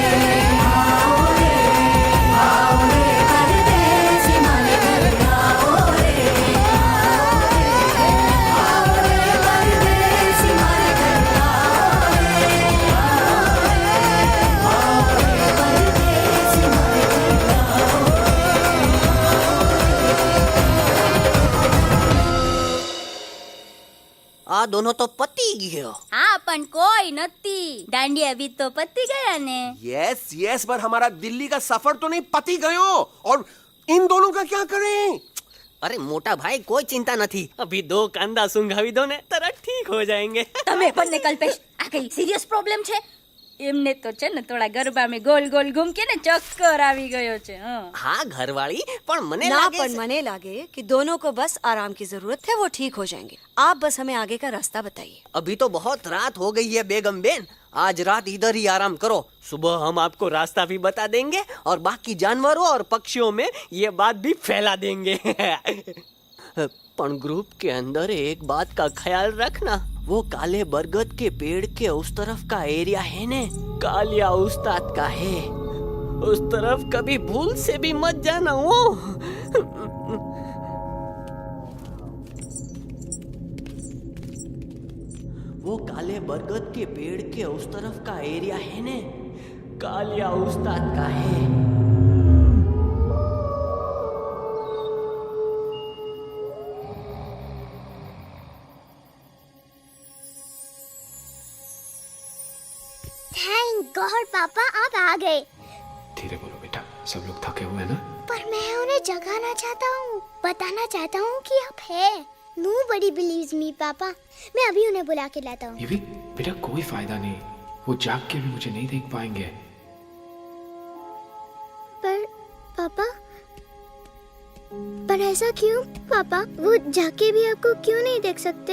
आओ रे, आओ रे परदेसी मारे घर आओ रे, आओ रे परदेसी मारे घर आओ रे, आओ रे परदेसी मारे घर आओ। આ दोनों तो पति गयो। हाँ पण कोई नती, दांडिया भी तो पति गया ने। यस यस, पर हमारा दिल्ली का सफर तो नहीं पति गयो, और इन दोनों का क्या करें? अरे मोटा भाई कोई चिंता नहीं, अभी 2 कांदा सुंघावी दो ने तरत ठीक हो जाएंगे। તમે પણ ને કલ્પેશ આ કઈ સિરિયસ પ્રોબ્લેમ છે? એમને તો છે ને થોડા ગરબામાં ગોલ गोल घूम के ने चक्कर આવી ગયો છે। हाँ घरवाली, पर मने ना लागे पर मने लागे कि दोनों को बस आराम की जरूरत है, वो ठीक हो जाएंगे। आप बस हमें आगे का रास्ता बताइए। अभी तो बहुत रात हो गई है बेगम बेन, आज रात इधर ही आराम करो, सुबह हम आपको रास्ता भी बता देंगे और बाकी जानवरों और पक्षियों में ये बात भी फैला देंगे। पर ग्रुप के अंदर एक बात का ख्याल रखना, वो काले बरगद के पेड़ के उस तरफ का एरिया है ने कालिया उस्ताद का है, उस तरफ कभी भूल से भी मत जाना। वो काले बरगद के पेड़ के उस तरफ का एरिया है ने कालिया उस्ताद का है। थैंक गॉड पापा आप आ गए। धीरे बोलो बेटा, सब लोग थके हुए ना। पर मैं उन्हें जगाना चाहता हूँ, बताना चाहता हूँ कि आप है। Nobody believes me पापा, मैं अभी उन्हें बुला के लाता हूँ। ये भी बेटा कोई फायदा नहीं, वो जाग के भी मुझे नहीं देख पाएंगे। पर पापा, पर ऐसा क्यों पापा? वो जाके भी आपको क्यों नहीं देख सकते?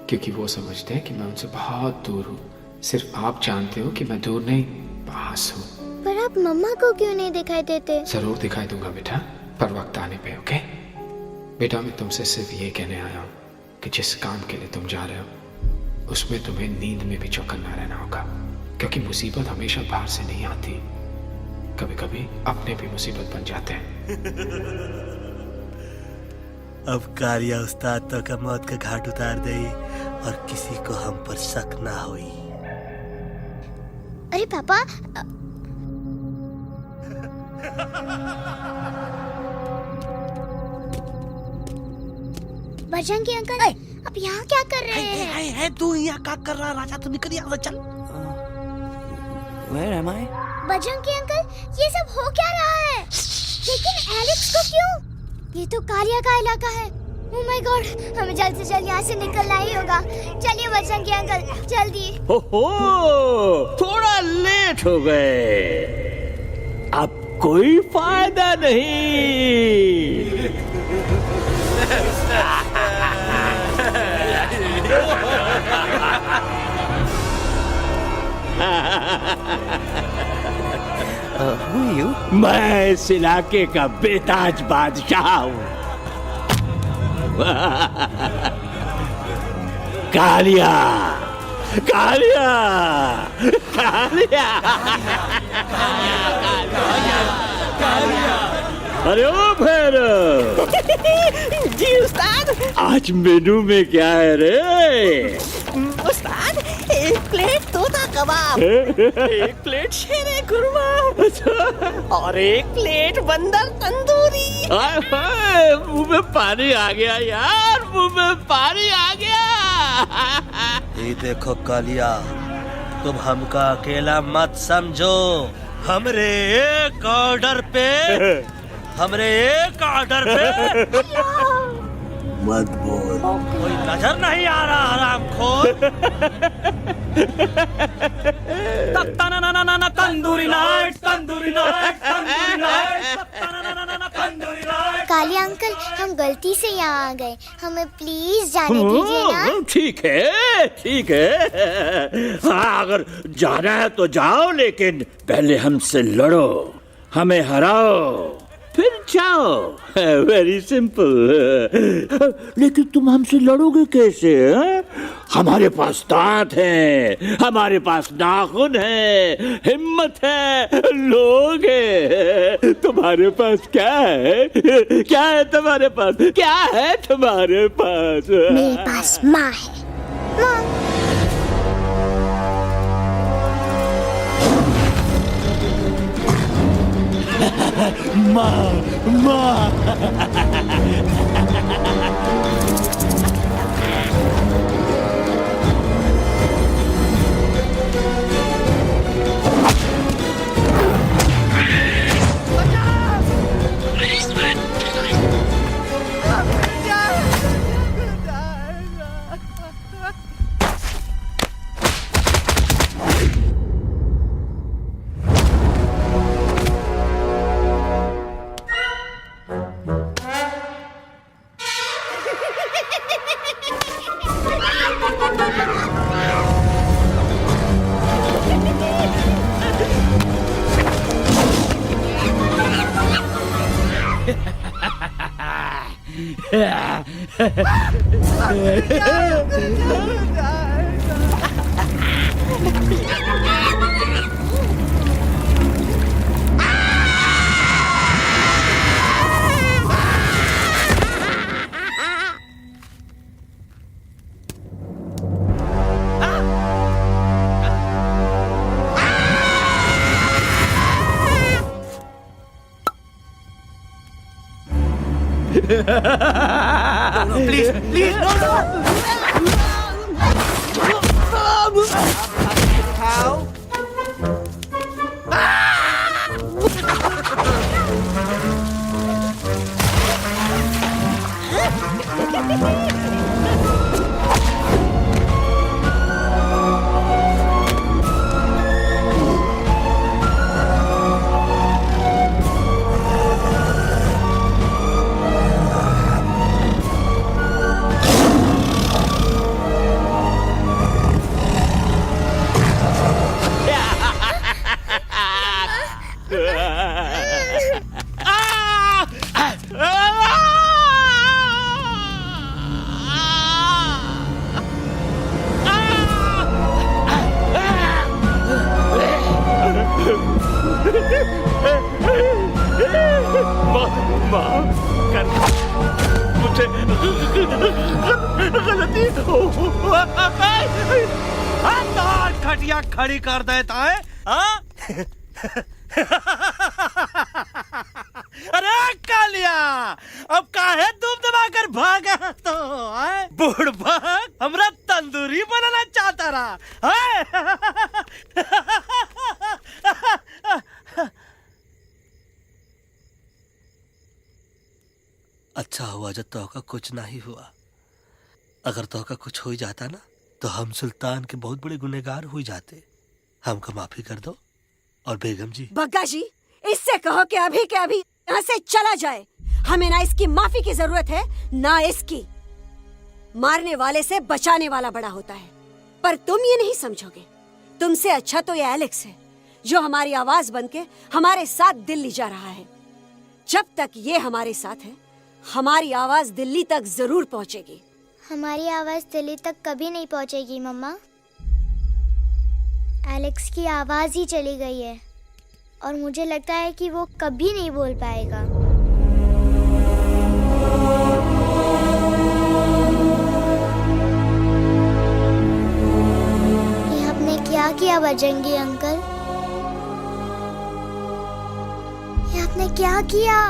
क्योंकि वो समझते हैं कि मैं उनसे बहुत दूर हूँ। सिर्फ आप जानते हो कि मैं दूर नहीं, पास हूँ। पर आप मम्मा को क्यों नहीं दिखाई देते? जरूर दिखाई दूंगा बेटा, पर वक्त आने पे। ओके बेटा, मैं तुमसे सिर्फ ये कहने आया हूँ कि जिस काम के लिए तुम जा रहे हो उसमें तुम्हें नींद में भी चौकन्ना रहना होगा, क्योंकि मुसीबत हमेशा बाहर से नहीं आती, कभी कभी अपने भी मुसीबत बन जाते हैं। अब कालिया उस्ताद तो का मौत का घाट उतार दे और किसी को हम पर शक ना होई। अरे पापा, बजरंगी अंकल, अब यहाँ क्या कर रहे हैं? तू यहाँ क्या कर रहा? राजा तू निकल यहाँ से, चल। Where am I? Bajrangi uncle, ये सब हो क्या रहा है? लेकिन एलेक्स को क्यों? ये तो कालिया का इलाका है। ओह माय गॉड, हमें जल्द से जल्द यहाँ से निकलना ही होगा। चलिए बजरंगी अंकल, जल्दी। ओहो, थोड़ा लेट हो गए। अब कोई फायदा नहीं। मैं इस इलाके का बेताज बादशाह हूँ। कालिया, कालिया, कालिया, अरे ओ भैरव। जी उस्ताद। आज मेनू में क्या है रे? उस्ताद, एक प्लेट तोता कबाब, एक प्लेट शेरे खुरमा और एक प्लेट बंदर तंदूरी। मुंह में पानी आ गया यार, मुंह में पानी आ गया। ये देखो कालिया, तुम हमका अकेला मत समझो। हमरे एक ऑर्डर पे मत बोल। कोई नजर नहीं आ रहा हरामखोर। Tandoori night, tandoori night, tandoori night, tandoori night. Kalia uncle, हम गलती से यहाँ आ गए, हमें प्लीज जाने दीजिए ना। ठीक है, ठीक है। हाँ, अगर जाना है तो जाओ, लेकिन पहले हमसे लड़ो, हमें हराओ, फिर जाओ। Very simple. लेकिन तुम हमसे लड़ोगे कैसे? हमारे पास दांत हैं, हमारे पास नाखून है, हिम्मत है, लोग हैं। तुम्हारे पास क्या है? क्या है तुम्हारे पास? क्या है तुम्हारे पास? मेरे पास माँ है। माँ, माँ। No, please, please, no, no. How? मुझे गलती खटिया खड़ी कर देता है। अरे कालिया, अब काहे तुम दबाकर भागा तो? बुढ़बा हमरा तंदूरी बनाना चाहता रहा। अच्छा हुआ जब तोका कुछ नहीं हुआ। अगर तोका कुछ हो ही जाता ना तो हम सुल्तान के बहुत बड़े गुनहगार हो जाते। हमको माफी कर दो। और बेगम जी, बग्गा जी, इससे कहो कि अभी के अभी यहाँ से चला जाए। हमें ना इसकी माफी की जरूरत है ना इसकी। मारने वाले से बचाने वाला बड़ा होता है, पर तुम ये नहीं समझोगे। तुमसे अच्छा तो ये एलेक्स है जो हमारी आवाज बनके हमारे साथ दिल्ली जा रहा है। जब तक ये हमारे साथ है हमारी आवाज दिल्ली तक जरूर पहुंचेगी। हमारी आवाज दिल्ली तक कभी नहीं पहुंचेगी मम्मा। एलेक्स की आवाज ही चली गई है और मुझे लगता है कि वो कभी नहीं बोल पाएगा। ये आपने क्या किया बजरंगी अंकल? ये आपने क्या किया?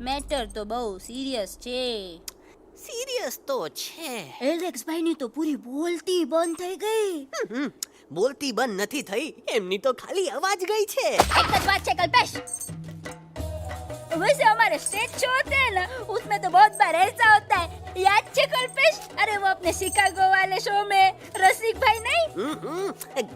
મેટર તો બહુ સિરિયસ છે. સિરિયસ તો છે. એલેક્સ ભાઈ ની તો પૂરી બોલતી બંધ થઈ ગઈ. બોલતી બંધ નથી થઈ, એમની તો ખાલી અવાજ ગઈ છે. एक बात છે कल्पेश, वैसे हमारे स्टेज शो होते हैं ना उसमें तो बहुत बार ऐसा होता है, याद है कल्पेश? अरे वो अपने शिकागो वाले शो में रसिक भाई नहीं,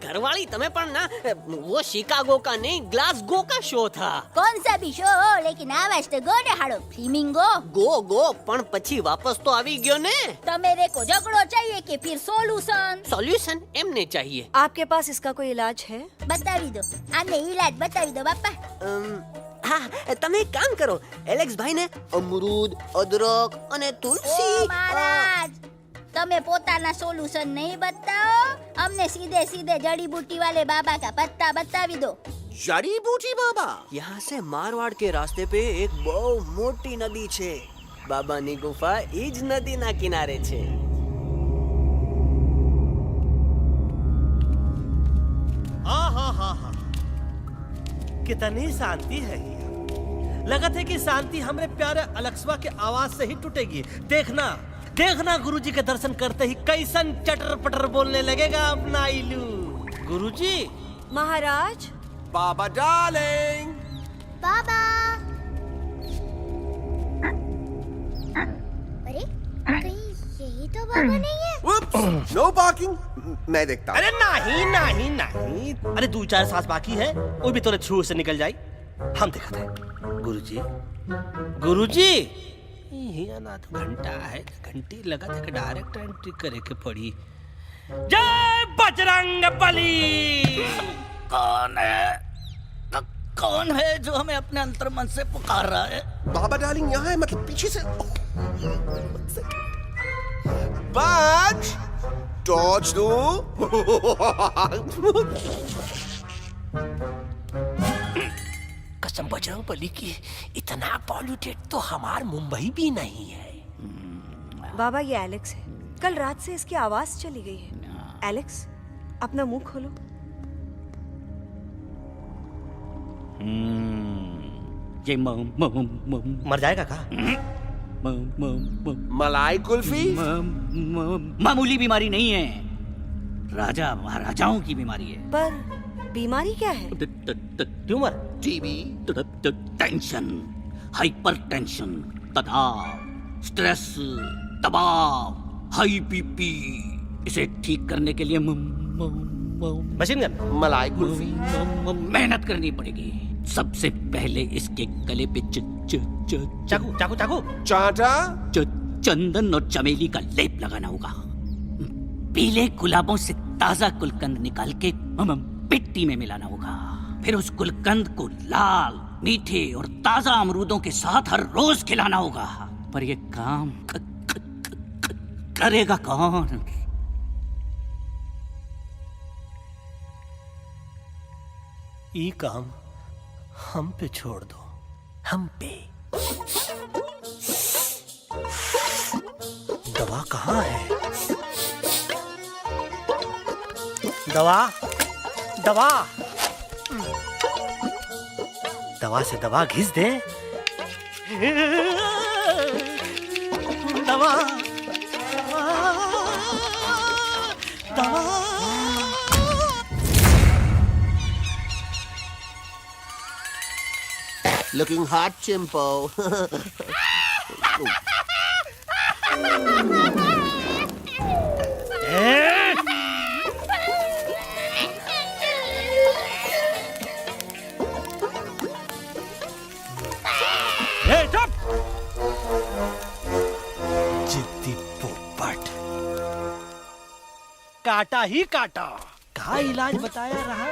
घरवाली तुम्हें पण ना, वो शिकागो का नहीं ग्लासगो का शो था. कौन सा भी शो हो लेकिन आवाज तो गो ने हाड़ो फ्लेमिंगो गो पण પછી वापस तो આવી ગયો ने. तो मेरे को झगड़ो चाहिए कि फिर सॉल्यूशन एमने चाहिए. आपके पास इसका कोई इलाज है? बतावी दो, आने इलाज बतावी दो बापा. हाँ, તમે એક કામ કરો, એલેક્સ ભાઈ ને અમરૂદ, અદરક અને તુલસી. ओ महाराज, તમે પોતાના સોલ્યુશન नहीं बताओ, हमने सीधे सीधे जड़ी बूटी वाले बाबा का पत्ता बतावी दो. जड़ी बूटी बाबा? यहाँ से मारवाड़ के रास्ते पे एक बहु मोटी नदी छे. बाबानी गुफा ईज नदी ना किनारे छे. कितनी शांति है। लगत है कि शांति हमरे प्यारे अलेक्सवा के आवाज से ही टूटेगी। देखना देखना गुरुजी के दर्शन करते ही कैसन चटर पटर बोलने लगेगा अपना इलू। गुरुजी। महाराज। बाबा डार्लिंग। बाबा। अरे कहीं यही तो बाबा नहीं है? नो पार्किंग, मैं देखता हूँ. अरे नहीं नहीं नहीं, अरे 2-4 सांस बाकी है, वो भी तोरे छू से निकल जाए। हम दिखाते हैं। गुरुजी गुरुजी, ये ना तो घंटा है, घंटी लगा था कि डायरेक्ट एंट्री करे के पड़ी। जय बजरंग बली। कौन है जो हमें अपने अंतर मन से पुकार रहा है? बाबा डार्लिंग यहाँ है, मतलब पीछे से. बच टॉर्च दो. कसम बजरंग बली की, इतना पॉल्यूटेड तो हमार मुंबई भी नहीं है। बाबा ये एलेक्स है, कल रात से इसकी आवाज चली गई है. एलेक्स अपना मुंह खोलो. ये मर जाएगा का? मलाई कुल्फी? मामूली बीमारी नहीं है, राजा महाराजाओं की बीमारी है। पर बीमारी क्या है? Tumour, TB, tension, hyper tension, तनाव, स्ट्रेस, दबाव, हाई बीपी। इसे ठीक करने के लिए मशीन गन, मलाई कुल्फी, मेहनत करनी पड़ेगी। सबसे पहले इसके गले पे चाकू चाकू चाकू चाटा, चंदन और चमेली का लेप लगाना होगा। पीले गुलाबों से ताजा गुलकंद निकाल के मिट्टी में मिलाना होगा। फिर उस गुलकंद को लाल, मीठे और ताजा अमरूदों के साथ हर रोज खिलाना होगा। पर ये काम करेगा कौन? ये काम हम पे छोड़ दो, हम पे। दवा कहाँ है? दवा, दवा, दवा से दवा घिस दे। दवा, दवा। Looking hot, Chimpo. जिद्दी पोपट, काटा ही काटा। कहा इलाज बताया रहा?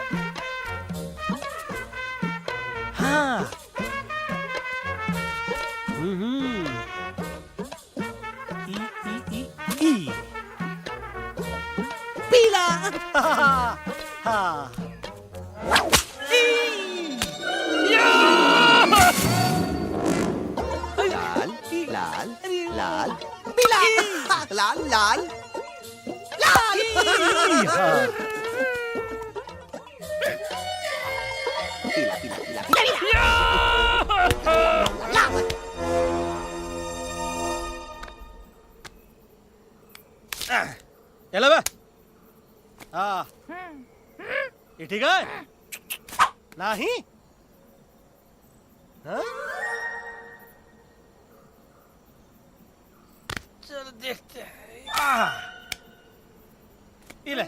हाँ। ई पीला। हाँ। लाल, लाल, लाल, पीला, लाल, लाल, लाल। पीला, पीला, पीला, चलो बे। हाँ, ये ठीक है? नहीं? हाँ? चलो देखते हैं। ये ले,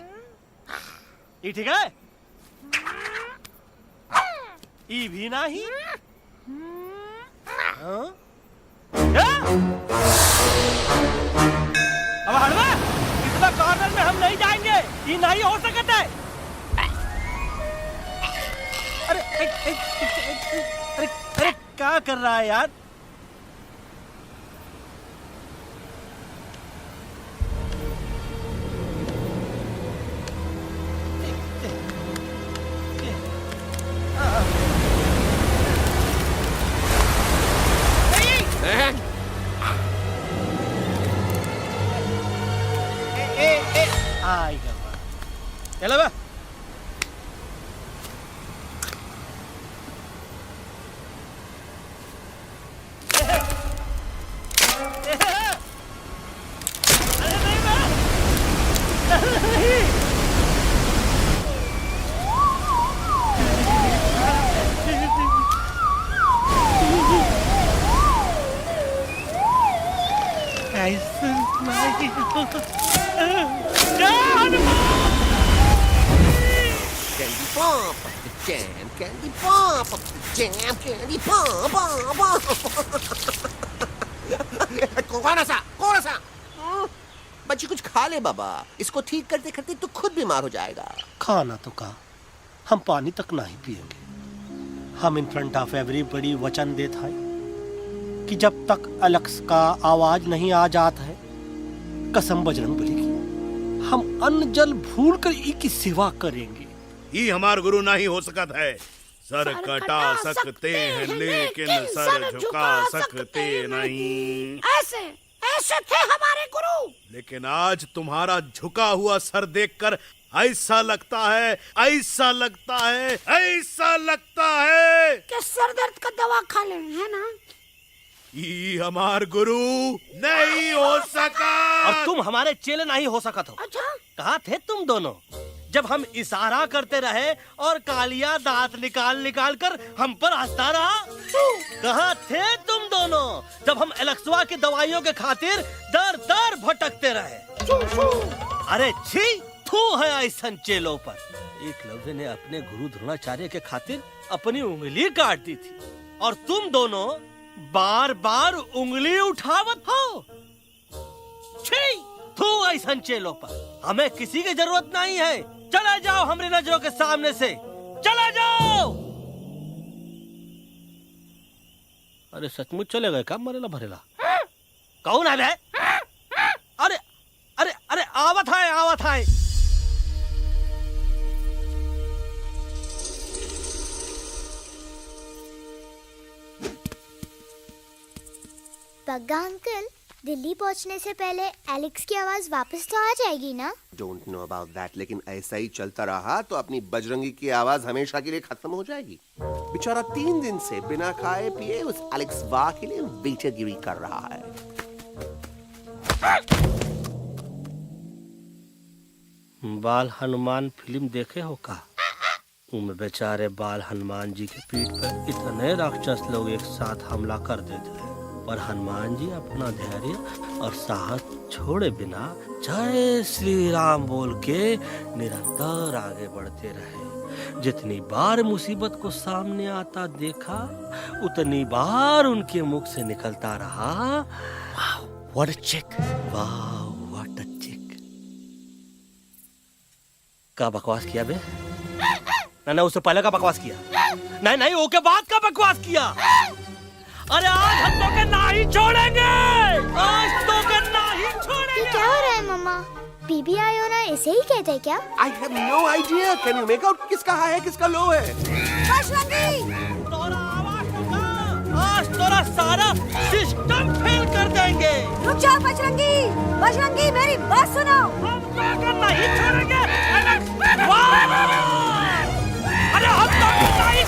ये ठीक है? ये भी नहीं? हाँ? अब हड़वा, इतना कॉर्नर में हम नहीं जाएंगे, ये नहीं हो सकता है। अरे अरे अरे क्या कर रहा है यार? चलो बे। Candy pop, jam, candy pop, jam, candy pop, कौन सा? बच्ची कुछ खा ले बाबा, इसको ठीक करते करते तू खुद बीमार हो जाएगा। खाना तो कहा, हम पानी तक नहीं पिएंगे। हम इन फ्रंट ऑफ एवरीबॉडी वचन देता है कि जब तक एलेक्स का आवाज नहीं आ जाता है, कसम बजरंगबली की, हम अन्न जल भूल कर ई की सेवा करेंगे। ये हमार गुरु नहीं हो सकत है। सर कटा सकते हैं लेकिन सर झुका सकते नहीं। ऐसे ऐसे थे हमारे गुरु। लेकिन आज तुम्हारा झुका हुआ सर देखकर ऐसा लगता है, ऐसा लगता है, ऐसा लगता है कि सर दर्द का दवा खा ले, है ना? ये हमार गुरु नहीं हो सका। और तुम हमारे चेले नहीं हो सका। अच्छा? कहाँ थे तुम दोनों जब हम इशारा करते रहे और कालिया दांत निकाल निकाल कर हम पर हंसता रहा? कहाँ थे तुम दोनों जब हम एलेक्सवा की दवाइयों के खातिर दर दर भटकते रहे? अरे छी, थू है ऐसा चेलों पर। एकलव्य ने अपने गुरु द्रोणाचार्य के खातिर अपनी उंगली काट दी थी और तुम दोनों बार बार उंगली उठावत हो। छी, थू ऐसा चेलों पर। हमें किसी की जरूरत नहीं है। चले जाओ हमारी नजरों के सामने से, चले जाओ। अरे सचमुच चले गए क्या? मरेला भरेला कौन है बे? अरे अरे अरे आवत है, आवत है। बग्गा अंकल, दिल्ली पहुंचने से पहले एलेक्स की आवाज वापस तो आ जाएगी ना? डोंट नो अबाउट दैट, लेकिन ऐसा ही चलता रहा तो अपनी बजरंगी की आवाज हमेशा के लिए खत्म हो जाएगी। बेचारा 3 दिन से बिना खाए पिए उस एलेक्स वाह के लिए वेटरगिरी कर रहा है। बाल हनुमान फिल्म देखे हो का? उनमें बेचारे बाल हनुमान जी के पीठ पर इतने राक्षस लोग एक साथ हमला कर देते हैं, पर हनुमान जी अपना धैर्य और साहस छोड़े बिना जय श्री राम बोल के निरंतर आगे बढ़ते रहे। जितनी बार मुसीबत को सामने आता देखा, उतनी बार उनके मुख से निकलता रहा, व्हाट अ चिक, वाह व्हाट अ चिक। का बकवास किया बे? ना उससे पहले का बकवास किया? नहीं ओके बाद का बकवास किया। अरे आज हम तो के नहीं छोड़ेंगे, आज तो के नहीं छोड़ेंगे। ये क्या हो रहा है मम्मा? बीबी आयोना ऐसे ही कहते हैं क्या? I have no idea. Can you make out किसका हाई है किसका लो है? आज तोरा सारा सिस्टम फेल कर देंगे। रुक जाओ बजरंगी, बजरंगी मेरी बात सुनो। हम तो के नहीं छोड़ेंगे। अरे हम तो के नहीं।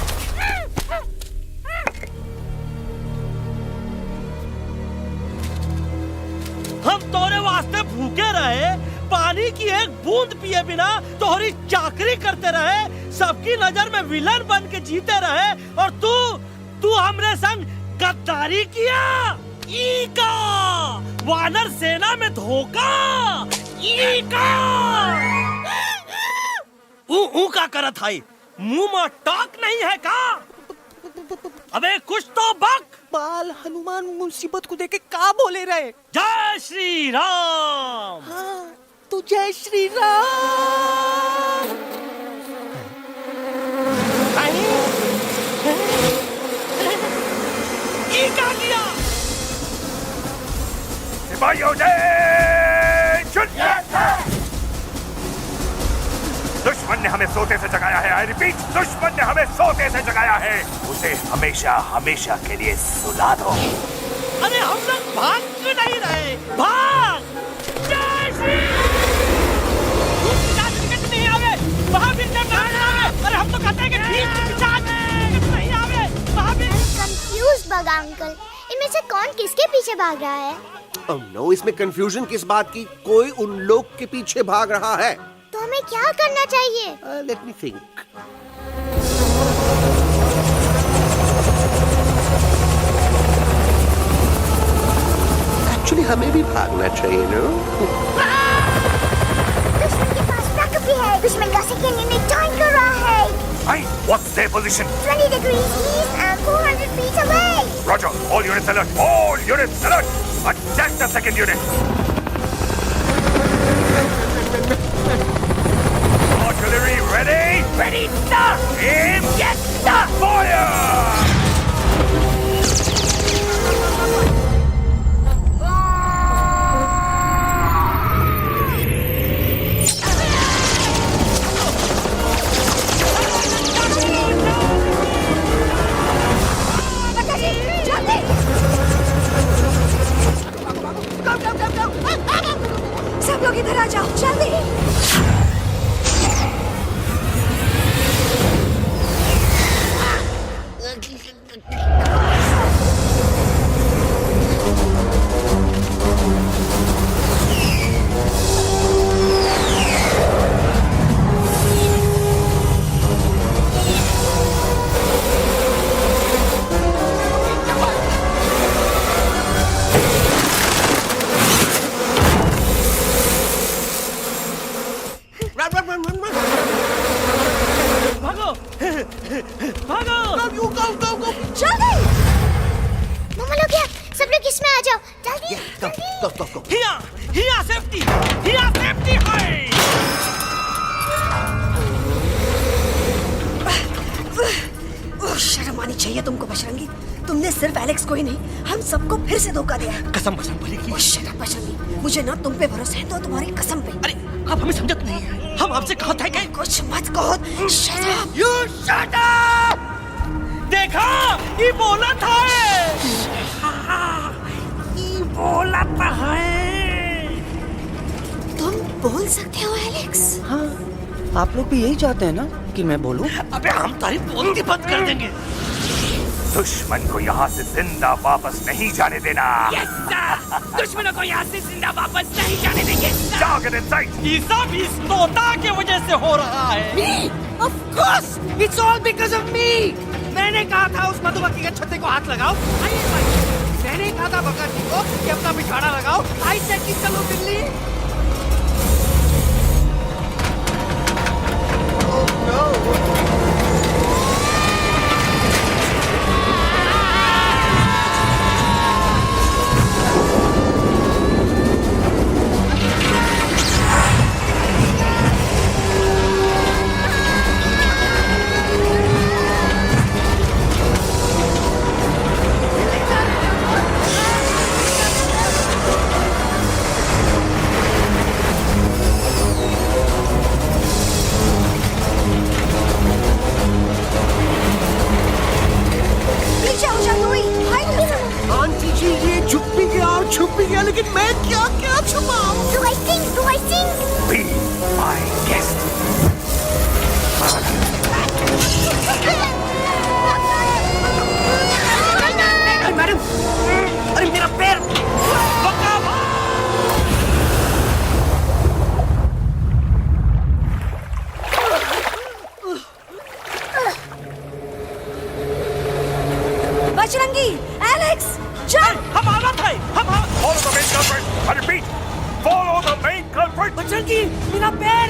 हम तोरे वास्ते भूखे रहे, पानी की एक बूंद पिए बिना तोहरी चाकरी करते रहे, सबकी नजर में विलन बन के जीते रहे, और तू हमरे संग गद्दारी किया। ई का वानर सेना में धोखा, ई का ऊ का करत है, मुंह में टाक नहीं है का? अबे कुछ तो बक। बाल हनुमान मुसीबत को देखे का बोले रहे? जय श्री राम। हाँ, तो जय श्री राम। ये क्या किया? सिपाहियों दुश्मन ने हमें सोते से जगाया है। आई रिपीट, दुश्मन ने हमें सोते से जगाया है। उसे हमेशा हमेशा के लिए सुला दो। अरे हम लोग भाग क्यों नहीं रहे? भाग! जय श्री नहीं आवे, महावीर जब नहीं आवे। अरे हम तो कहते हैं कि ठीक नहीं आवे, महावीर। कंफ्यूज बग्गा अंकल, इनमें से कौन किसके पीछे भाग रहा है? Oh no, इसमें कंफ्यूजन किस बात की? कोई उन लोग के पीछे भाग रहा है। तो हमें क्या करना चाहिए? Let me think. Actually, हमें भी भागना चाहिए, no? दुश्मन के पास बैकअप भी है। दुश्मन का सेकंड यूनिट ज्वाइन कर रहा है। Hey, what's their position? 20 degrees east and 400 feet away. Roger, all units alert. All units alert. Attack the second unit. Artillery ready? Ready, sir! Aim! Yes, sir! Fire! सब लोग इधर आ जाओ, जल्दी। शर्म आनी चाहिए तुमको बजरंगी। तुमने सिर्फ एलेक्स को ही नहीं, हम सबको फिर से धोखा दिया। कसम भली की। बजरंगी, मुझे ना तुम पे भरोसा है, तो तुम्हारी कसम पे। अरे आप हमें समझत नहीं है। हम आपसे कहते हैं कि कुछ मत कहो। Shut up. You shut up! देखा, ये बोला था। बोला तो है। तुम बोल सकते हो एलेक्स? हाँ, आप लोग भी यही चाहते हैं ना कि मैं बोलूं? अबे हम तारीफ बोलती बंद कर देंगे। दुश्मन को यहाँ से जिंदा वापस नहीं जाने देना। दुश्मनों को यहाँ से जिंदा वापस नहीं जाने देंगे। जाओ get inside। ये सब इस तोता की वजह से हो रहा है। Me? Of course, it's all because of me. मैंने कहा था उस मधुमक्खी के छत्ते को हाथ लगाओ। आइए भाई, मैंने कहा था बका जी को कि अपना पिछवाड़ा लगाओ। आई से कि चलो बिल्ली। आंटी जी ये छुप भी गया लेकिन मैं क्या क्या छुपाऊं? Do I sing? Be my guest। अरे मैडम, अरे मेरा पैर। बजरंगी, एलेक्स, चल। हम आलत है, हम Follow the main culprit। I repeat, follow the main culprit। Bajrangi, मेरा पैर।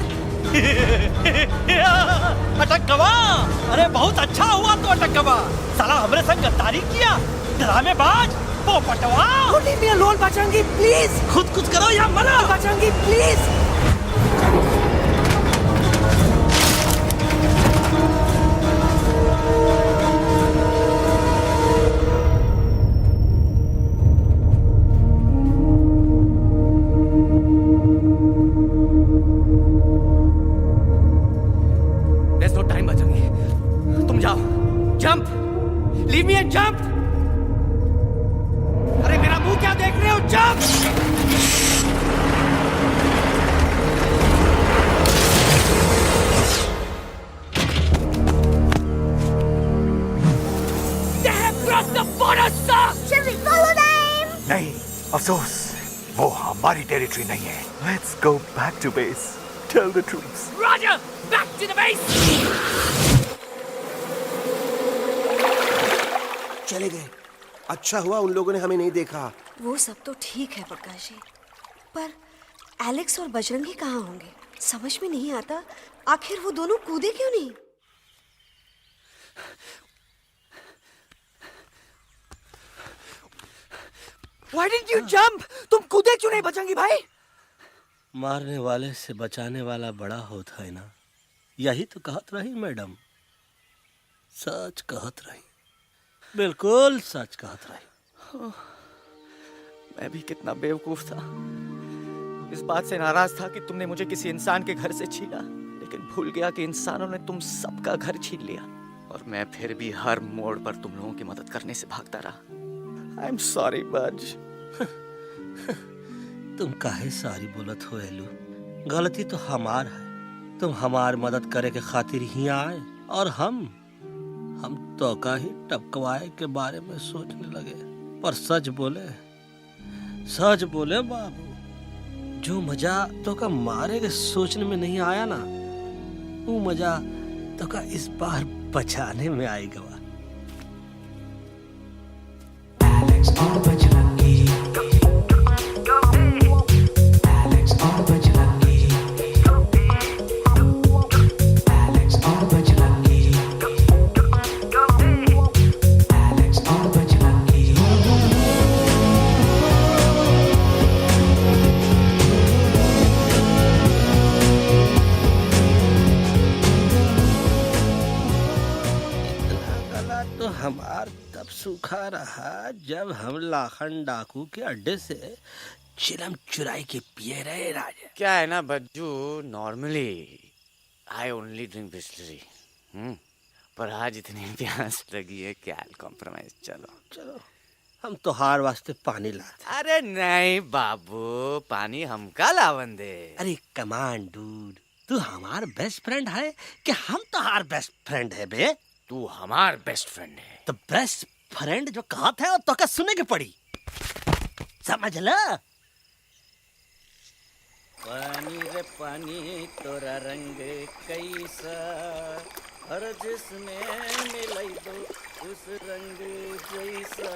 अटक गवा। अरे बहुत अच्छा हुआ तो अटक गवा। साला हमरे संग गद्दारी किया, ड्रामेबाज, पोपटवा। Leave me alone, Bajrangi, please। खुद कुछ करो या मरो। Bajrangi, please। There's no time, Bajrangi. तुम जाओ। Jump! Leave me and jump! अरे मेरा मुंह क्या देख रहे हो? Jump! They have crossed the border, sir! Shall we follow them? नहीं, अफसोस, वो हमारी टेरिटरी नहीं है। Let's go back to base। Tell the troops। Roger! Back to the base! चले गए। अच्छा हुआ उन लोगों ने हमें नहीं देखा। वो सब तो ठीक है प्रकाश जी, पर एलेक्स और बजरंगी कहाँ होंगे? समझ में नहीं आता, आखिर वो दोनों कूदे क्यों नहीं? Why didn't you jump? तुम कूदे क्यों नहीं बजरंगी भाई? मारने वाले से बचाने वाला बड़ा होता है ना, यही तो कहत रही मैडम। सच कहत रही, बिल्कुल सच कहत रही। मैं भी कितना बेवकूफ था। इस बात से नाराज था कि तुमने मुझे किसी इंसान के घर से छीना, लेकिन भूल गया कि इंसानों ने तुम सबका घर छीन लिया और मैं फिर भी हर मोड़ पर तुम लोगों की मदद करने से भागता रहा। आई एम सॉरी बज। तुम काहे सारी बोलत हो एलू? गलती तो हमार है। तुम हमार मदद करे के खातिर ही आए और हम तो का ही टपकवाए के बारे में सोचने लगे। पर सच बोले बाबू, जो मजा तो का मारे के सोचने में नहीं आया ना, वो मजा तो का इस बार बचाने में आएगा। हमार तब सूखा रहा जब हम लाखन डाकू के अड्डे से चिलम चुराई के पिए रहे राजा। क्या है ना Bajju, normally I only drink Bisleri, पर आज इतनी प्यास लगी है क्या कॉम्प्रोमाइज। चलो चलो हम तो हार वास्ते पानी लाते। अरे नहीं बाबू, पानी हमका लावन दे। अरे कमान डूड, तू हमार बेस्ट फ्रेंड है कि हम तो हार बेस्ट फ्रेंड है बे? तू हमार बेस्ट फ्रेंड है। तो बेस्ट फ्रेंड जो कहा था तो क्या सुने के पड़ी, समझ ला। पानी रे पानी तोरा रंग कैसा, हर जिसमें मिलाई दो उस रंग जैसा।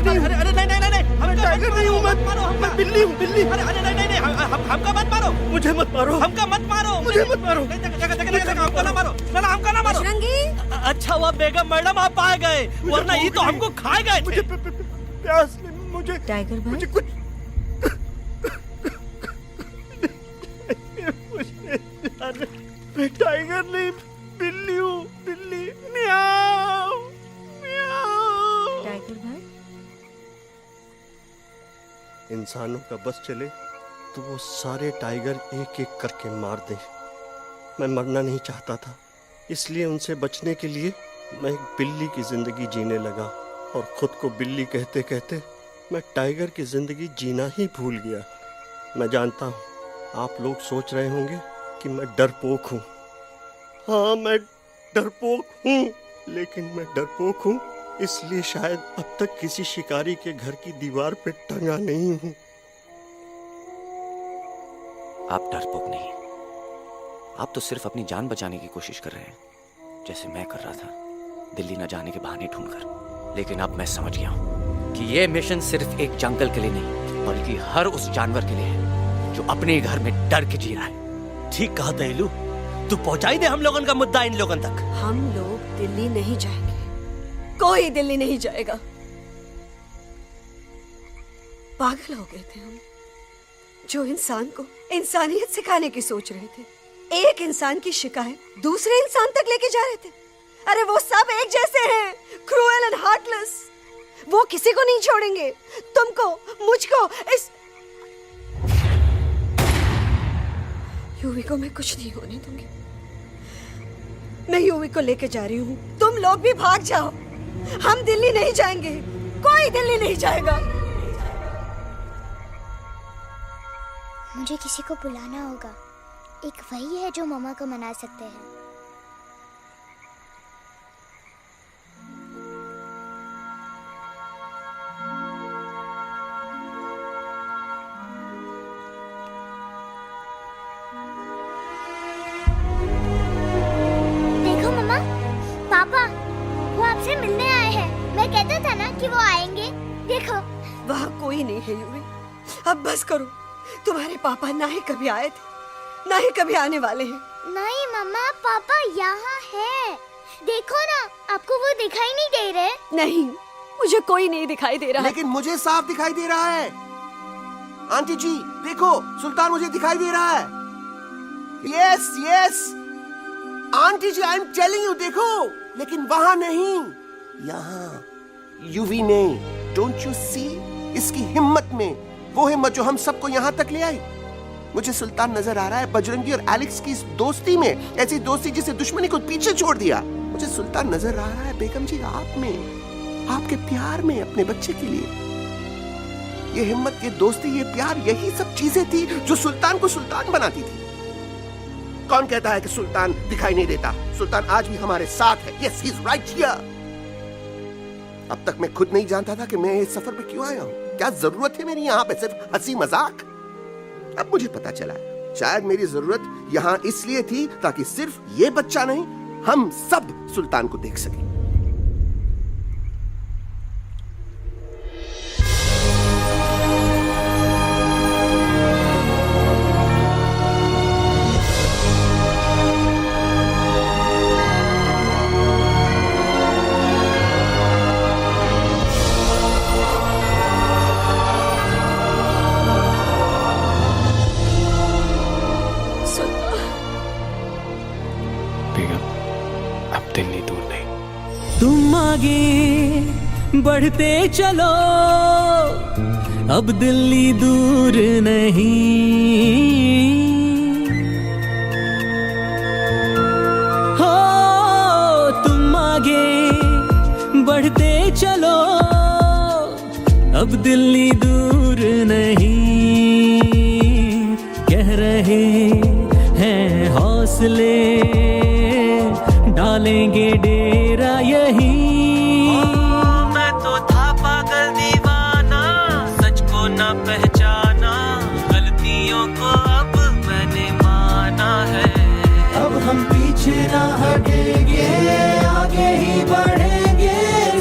अरे नहीं, हम टाइगर नहीं हूँ, मैं बिल्ली हूँ, बिल्ली। अरे नहीं, हमका मत मारो, मुझे मत मारो, हमका मत मारो, मुझे मत मारो, हमका ना मारो, ना हमका ना मारो। अच्छा हुआ बेगम मैडम आप आ गए, वरना ये तो हमको खा गए। मुझे प्यास नहीं, मुझे टाइगर भाई, मुझे कुछ मैं टाइगर नहीं, बिल्ली हूँ, बिल्ली। म्याऊ म्याऊ। टाइगर भाई, इंसानों का बस चले तो वो सारे टाइगर एक एक करके मार दें। मैं मरना नहीं चाहता था, इसलिए उनसे बचने के लिए मैं एक बिल्ली की जिंदगी जीने लगा, और खुद को बिल्ली कहते कहते मैं टाइगर की जिंदगी जीना ही भूल गया। मैं जानता हूँ आप लोग सोच रहे होंगे कि मैं डरपोक हूँ। हाँ, मैं डरपोक हूँ, लेकिन मैं डरपोक हूँ इसलिए शायद अब तक किसी शिकारी के घर की दीवार पे टंगा नहीं हूँ। आप डरपोक नहीं, आप तो सिर्फ अपनी जान बचाने की कोशिश कर रहे हैं, जैसे मैं कर रहा था दिल्ली न जाने के बहाने ढूंढकर। लेकिन अब मैं समझ गया हूँ कि ये मिशन सिर्फ एक जंगल के लिए नहीं, बल्कि हर उस जानवर के लिए है जो अपने घर में डर के जी रहा है। ठीक कहा दहलू, तू पहुंचाई दे हम लोगन का मुद्दा इन लोगन तक। हम लोग दिल्ली नहीं जाएंगे, कोई दिल्ली नहीं जाएगा। पागल हो गए थे हम, जो इंसान को इंसानियत सिखाने की सोच रहे थे। एक इंसान की शिकायत दूसरे इंसान तक लेके जा रहे थे। अरे वो सब एक जैसे हैं, क्रूएल एंड हार्टलेस। वो किसी को नहीं छोड़ेंगे, तुमको, मुझको, इस यूवी को मैं कुछ नहीं होने दूंगी। मैं यूवी को लेके जा रही हूँ, तुम लोग भी भाग जाओ। हम दिल्ली नहीं जाएंगे, कोई दिल्ली नहीं जाएगा। मुझे किसी को बुलाना होगा, एक वही है जो मम्मा को मना सकते हैं। देखो मम्मा, पापा वो आपसे मिलने आए हैं। मैं कहता था ना कि वो आएंगे। देखो वहाँ कोई नहीं है यूवी, अब बस करो। तुम्हारे पापा ना ही कभी आए थे, ना ही कभी आने वाले हैं। नहीं मम्मा, पापा यहाँ है। देखो ना, आपको वो दिखाई नहीं दे रहे? नहीं, मुझे कोई नहीं दिखाई दे रहा। लेकिन मुझे साफ दिखाई दे रहा है। आंटी जी देखो, सुल्तान मुझे दिखाई दे रहा है। Yes yes aunty ji, I am telling you, देखो। लेकिन वहां नहीं, यहाँ यूवी ने। डोंट यू सी इसकी हिम्मत में, वो हिम्मत जो हम सबको यहाँ तक ले आई। मुझे सुल्तान नजर आ रहा है बजरंगी और एलेक्स की इस दोस्ती में, ऐसी दोस्ती जिसे दुश्मनी को पीछे छोड़ दिया। मुझे सुल्तान नजर आ रहा है बेगम जी आप में, आपके प्यार में अपने बच्चे के लिए। ये हिम्मत, ये दोस्ती, ये प्यार, यही सब चीजें थी जो सुल्तान को सुल्तान बनाती थी। कौन कहता है कि सुल्तान दिखाई नहीं देता? सुल्तान आज भी हमारे साथ है। Yes, he is right here. अब तक मैं खुद नहीं जानता था कि मैं इस सफर पे क्यों आया हूँ। क्या जरूरत है मेरी यहाँ पे सिर्फ हंसी मजाक? अब मुझे पता चला, शायद मेरी जरूरत यहाँ इसलिए थी ताकि सिर्फ ये बच्चा नहीं, हम सब सुल्तान को देख सकें। तुम आगे बढ़ते चलो, अब दिल्ली दूर नहीं, हो तुम आगे बढ़ते चलो, अब दिल्ली दूर नहीं, कह रहे हैं हौसले, डालेंगे डेरा यही। मैं तो था पागल दीवाना, सच को ना पहचाना, गलतियों को अब मैंने माना है। अब हम पीछे ना हटेंगे, आगे ही बढ़ेंगे,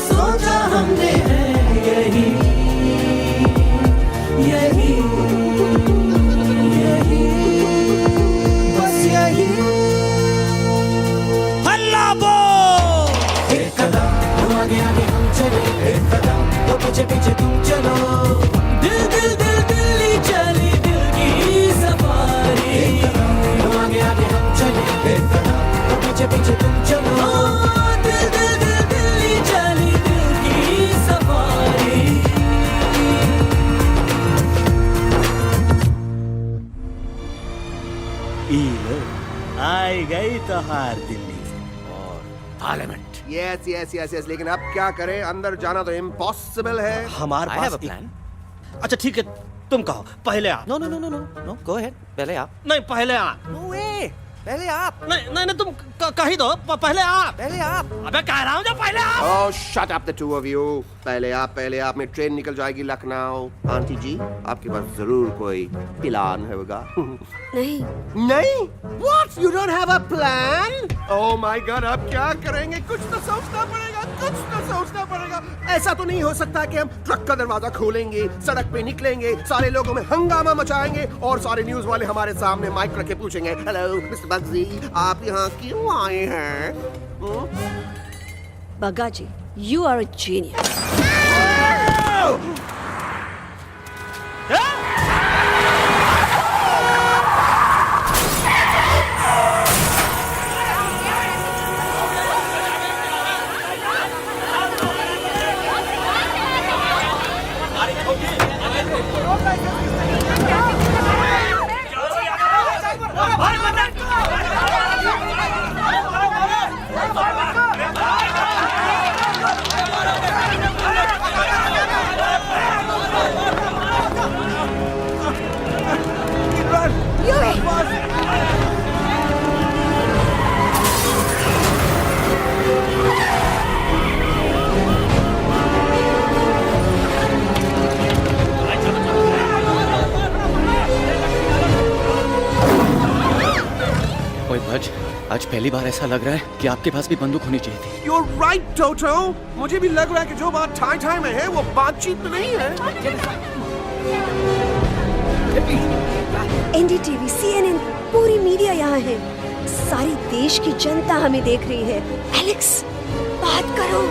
सोचा हमने है यही यही यही, बस यही। हल्ला बोल! एक कदम तो आगे आगे हम चले, एक कदम तो पीछे पीछे तुम चलो, दिल दिल दिल दिल्ली चली दिल की सफारी। एक कदम तो आगे आगे हम चले, एक कदम तो पीछे पीछे तुम चलो, दिल दिल दिल दिल्ली चली दिल की सफारी। आई गई तो हार दिल्ली और parliament. Yes yes yes yes, लेकिन अब क्या करें, अंदर जाना तो इम्पॉसिबल है। हमारे पास प्लान। अच्छा ठीक है, तुम कहो पहले आप। No no no no no no, go ahead, पहले आप। नहीं पहले आप। नो वे, पहले आप। नहीं नहीं नहीं, तुम कह ही दो, पहले आप। पहले आप। अबे कह रहा हूँ जो पहले आप। Oh shut up the two of you. पहले आप में ट्रेन निकल जाएगी लखनऊ। आंटी जी, आपके पास जरूर कोई प्लान होगा। नहीं नहीं? What? You don't have a plan? Oh my God, अब क्या करेंगे? कुछ तो सोचना पड़ेगा, कुछ तो सोचना पड़ेगा। ऐसा तो नहीं हो सकता कि हम ट्रक का दरवाजा खोलेंगे, सड़क पे निकलेंगे, सारे लोगों में हंगामा मचाएंगे और सारे न्यूज वाले हमारे सामने माइक रख के पूछेंगे, हेलो मिस्टर बग्जी, आप यहाँ क्यों आए हैं? बग्गा जी, you are a genius. आज पहली बार ऐसा लग रहा है कि आपके पास भी बंदूक होनी चाहिए थी। You're right, Toto. मुझे भी लग रहा है कि जो बात ठाई ठाई में है वो बातचीत में नहीं है। NDTV, CNN, पूरी मीडिया यहाँ है। सारी देश की जनता हमें देख रही है। एलेक्स, बात करो।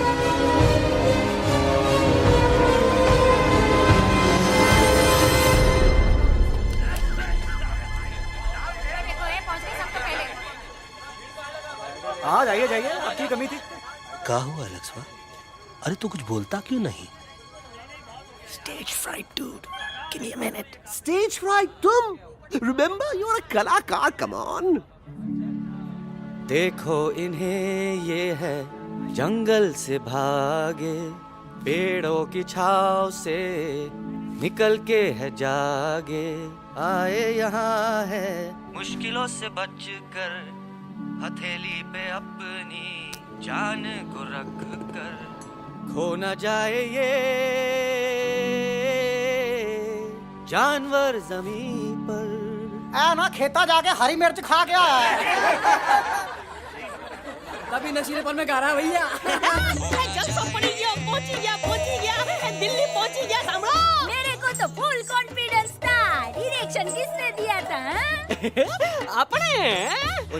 हाँ जाइए जाइए, आपकी कमी थी। क्या हुआ एलेक्सवा? अरे तू कुछ बोलता क्यों नहीं? Stage fright, dude. Give me a minute. Stage fright, तुम? Remember, you're a कलाकार. Come on. देखो इन्हें, ये है जंगल से भागे, पेड़ों की छाव से निकल के है जागे, आए यहाँ है मुश्किलों से बचकर, हथेली पे अपनी जान को रख कर, खो न जाए ये जानवर जमीन पर। ना खेता जाके हरी मिर्च खा गया है। तभी नशीलेपन में गा रहा भैया। दिल्ली पहुंची गया, सामड़ो। मेरे को तो फुल कॉन्फिडेंस था। डायरेक्शन किसने दिया था? अपने।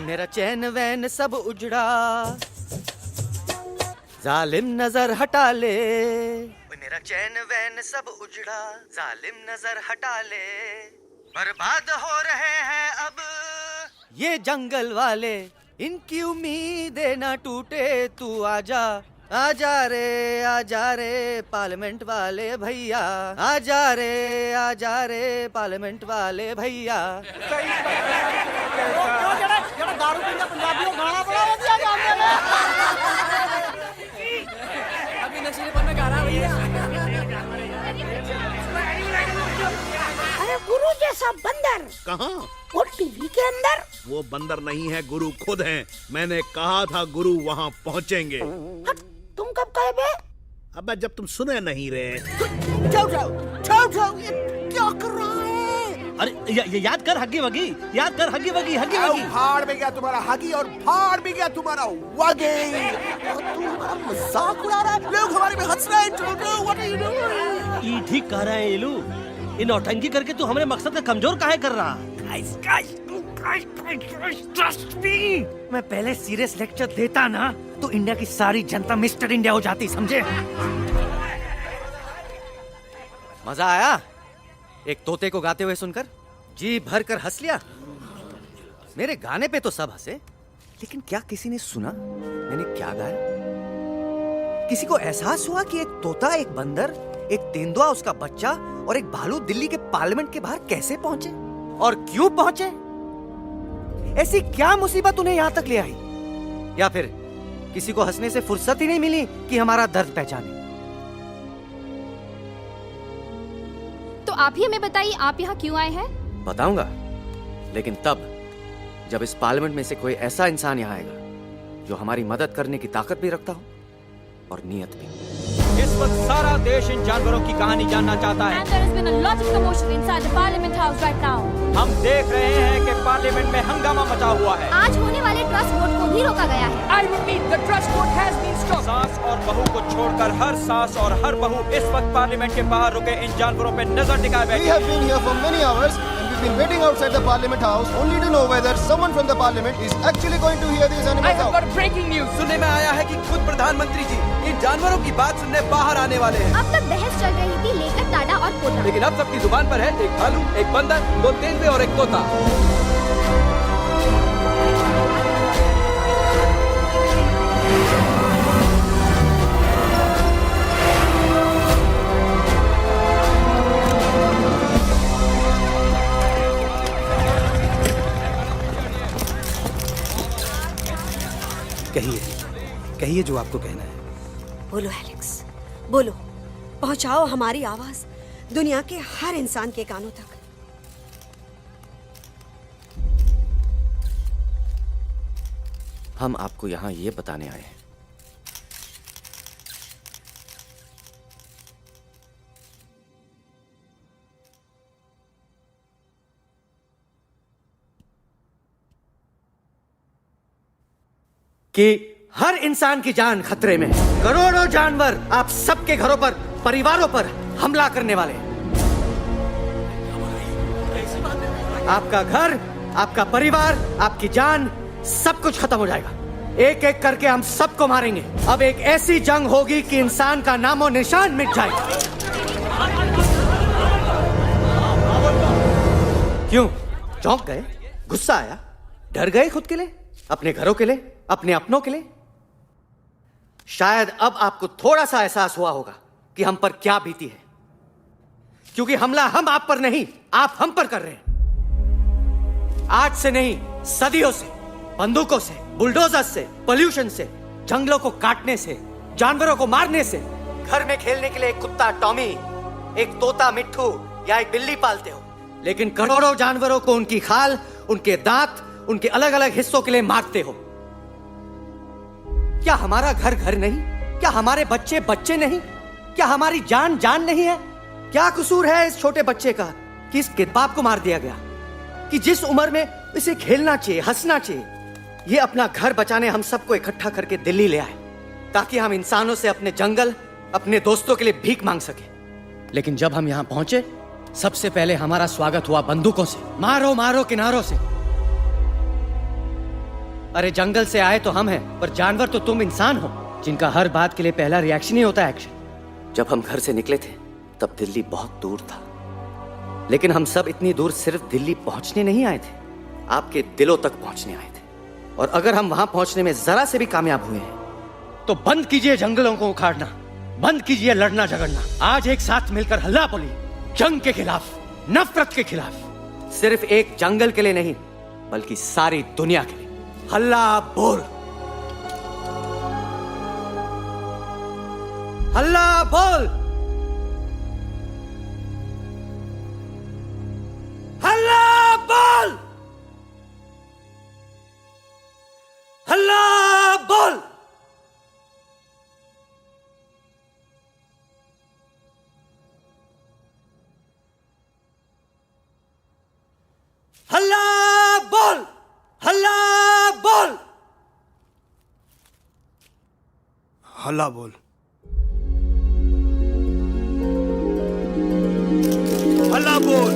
मेरा चैन वैन सब उजड़ा, जालिम नजर हटा ले। मेरा चैन वैन सब उजड़ा, जालिम नजर हटा ले, बर्बाद हो रहे हैं अब ये जंगल वाले, इनकी उम्मीदें ना टूटे, तू आजा आजा रे पार्लियामेंट वाले भैया, आजा रे पार्लियामेंट वाले भैया। दारू पीने पंजाबियों गाना बड़ा दिया जाने में। अभी नशीलेपन में गा रहा भैया। अरे गुरु जैसा बंदर कहाँ? वो टीवी के अंदर। वो बंदर नहीं है, गुरु खुद हैं। मैंने कहा था गुरु वहाँ पहुँचेंगे। तुम कब कहे बे? अबे जब तुम सुने नहीं रहे। जाओ, ये क्या कर रहा है? अरे याद कर हगी वगी, याद कर हगी वगी। फाड़ भी गया तुम्हारा हगी और फाड़ भी गया तुम्हारा वगे। तू हमारा मजाक उड़ा रहा है, लोग हमारे में हंस रहे हैं। What are you doing? ये ठीक कह रहा है इलू, इन नौटंकी करके तू हमारे मकसद का कमजोर काहे कर रहा? मैं पहले सीरियस लेक्चर देता ना तो इंडिया की सारी जनता मिस्टर इंडिया हो जाती, समझे? मजा आया एक तोते को गाते हुए सुनकर? जी भर कर हंस लिया। मेरे गाने पे तो सब हंसे, लेकिन क्या किसी ने सुना मैंने क्या गाया? किसी को एहसास हुआ कि एक तोता, एक बंदर, एक तेंदुआ, उसका बच्चा और एक भालू दिल्ली के पार्लियामेंट के बाहर कैसे पहुंचे और क्यों पहुंचे? ऐसी क्या मुसीबत उन्हें यहां तक ले आई? या फिर किसी को हंसने से फुर्सत ही नहीं मिली कि हमारा दर्द पहचाने? तो आप ही हमें बताइए, आप यहाँ क्यों आए हैं? बताऊंगा, लेकिन तब जब इस पार्लियामेंट में से कोई ऐसा इंसान यहाँ आएगा जो हमारी मदद करने की ताकत भी रखता हो और नीयत भी। इस वक्त सारा देश इन जानवरों की कहानी जानना चाहता है। And there has been a lot of commotion inside the Parliament House right now. हम देख रहे हैं कि पार्लियामेंट में हंगामा मचा हुआ है। आज होने वाले ट्रस्ट वोट को भी रोका गया है। I repeat, the trust vote has been stopped. सास और बहू को छोड़कर हर सास और हर बहू इस वक्त पार्लियामेंट के बाहर रुके इन जानवरों पे नजर टिकाए बैठे। We have been here for many hours and we've been waiting outside the Parliament House only to know whether someone from the Parliament is actually going to hear these animals out. I have got breaking news. सुनने में आया है कि खुद प्रधानमंत्री जी इन जानवरों की बात सुनने बाहर आने वाले हैं। अब तक बहस चल रही थी लेकर टाटा और पोता, लेकिन अब सबकी जुबान पर है एक भालू, एक बंदर, दो तेंदुए और एक तोता। कहिए जो आपको कहना है। बोलो एलेक्स, बोलो। पहुंचाओ हमारी आवाज दुनिया के हर इंसान के कानों तक। हम आपको यहाँ ये बताने आए हैं कि हर इंसान की जान खतरे में है। करोड़ों जानवर आप सबके घरों पर, परिवारों पर हमला करने वाले हैं। आपका घर, आपका परिवार, आपकी जान, सब कुछ खत्म हो जाएगा। एक एक करके हम सबको मारेंगे। अब एक ऐसी जंग होगी कि इंसान का नामो निशान मिट जाएगा। क्यों चौंक गए? गुस्सा आया? डर गए खुद के लिए, अपने घरों के लिए, अपने अपनों के लिए? शायद अब आपको थोड़ा सा एहसास हुआ होगा कि हम पर क्या बीती है, क्योंकि हमला हम आप पर नहीं, आप हम पर कर रहे हैं। आज से नहीं, सदियों से, बंदूकों से, बुलडोजर से, पोल्यूशन से, जंगलों को काटने से, जानवरों को मारने से। घर में खेलने के लिए एक कुत्ता टॉमी, एक तोता मिट्ठू या एक बिल्ली पालते हो, लेकिन करोड़ों जानवरों को उनकी खाल, उनके दांत, उनके अलग अलग हिस्सों के लिए मारते हो। क्या हमारा घर घर नहीं? क्या हमारे बच्चे बच्चे नहीं? क्या हमारी जान जान नहीं है? क्या कसूर है इस छोटे बच्चे का कि इसके बाप को मार दिया गया, कि जिस उम्र में इसे खेलना चाहिए, हंसना चाहिए? ये अपना घर बचाने हम सबको इकट्ठा करके दिल्ली ले आए ताकि हम इंसानों से अपने जंगल, अपने दोस्तों के लिए भीख मांग सके। लेकिन जब हम यहाँ पहुंचे, सबसे पहले हमारा स्वागत हुआ बंदूकों से। मारो मारो किनारों से। अरे जंगल से आए तो हम हैं, पर जानवर तो तुम इंसान हो, जिनका हर बात के लिए पहला रिएक्शन ही होता है एक्शन। जब हम घर से निकले थे तब दिल्ली बहुत दूर था, लेकिन हम सब इतनी दूर सिर्फ दिल्ली पहुंचने नहीं आए थे, आपके दिलों तक पहुंचने आए थे। और अगर हम वहां पहुंचने में जरा से भी कामयाब हुए हैं तो बंद कीजिए जंगलों को उखाड़ना, बंद कीजिए लड़ना झगड़ना। आज एक साथ मिलकर हल्ला बोलिए, जंग के खिलाफ, नफरत के खिलाफ। सिर्फ एक जंगल के लिए नहीं, बल्कि सारी दुनिया के लिए। हल्ला बोल, हल्ला बोल, हल्ला बोल, हल्ला बोल। हल्ला बोल, हल्ला बोल, हल्ला बोल, हल्ला बोल।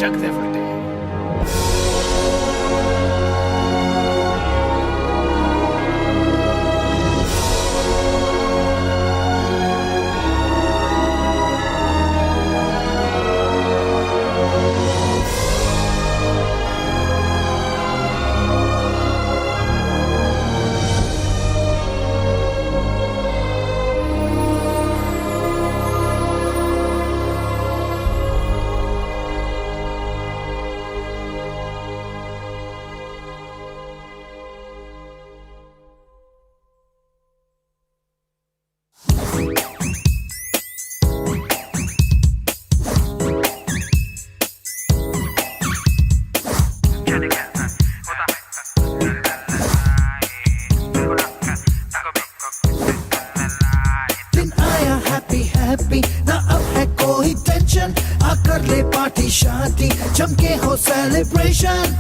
जग दे फटे। दिन आया हैप्पी हैप्पी, ना अब है कोई टेंशन, आकर ले पार्टी शादी, जमके हो सेलिब्रेशन।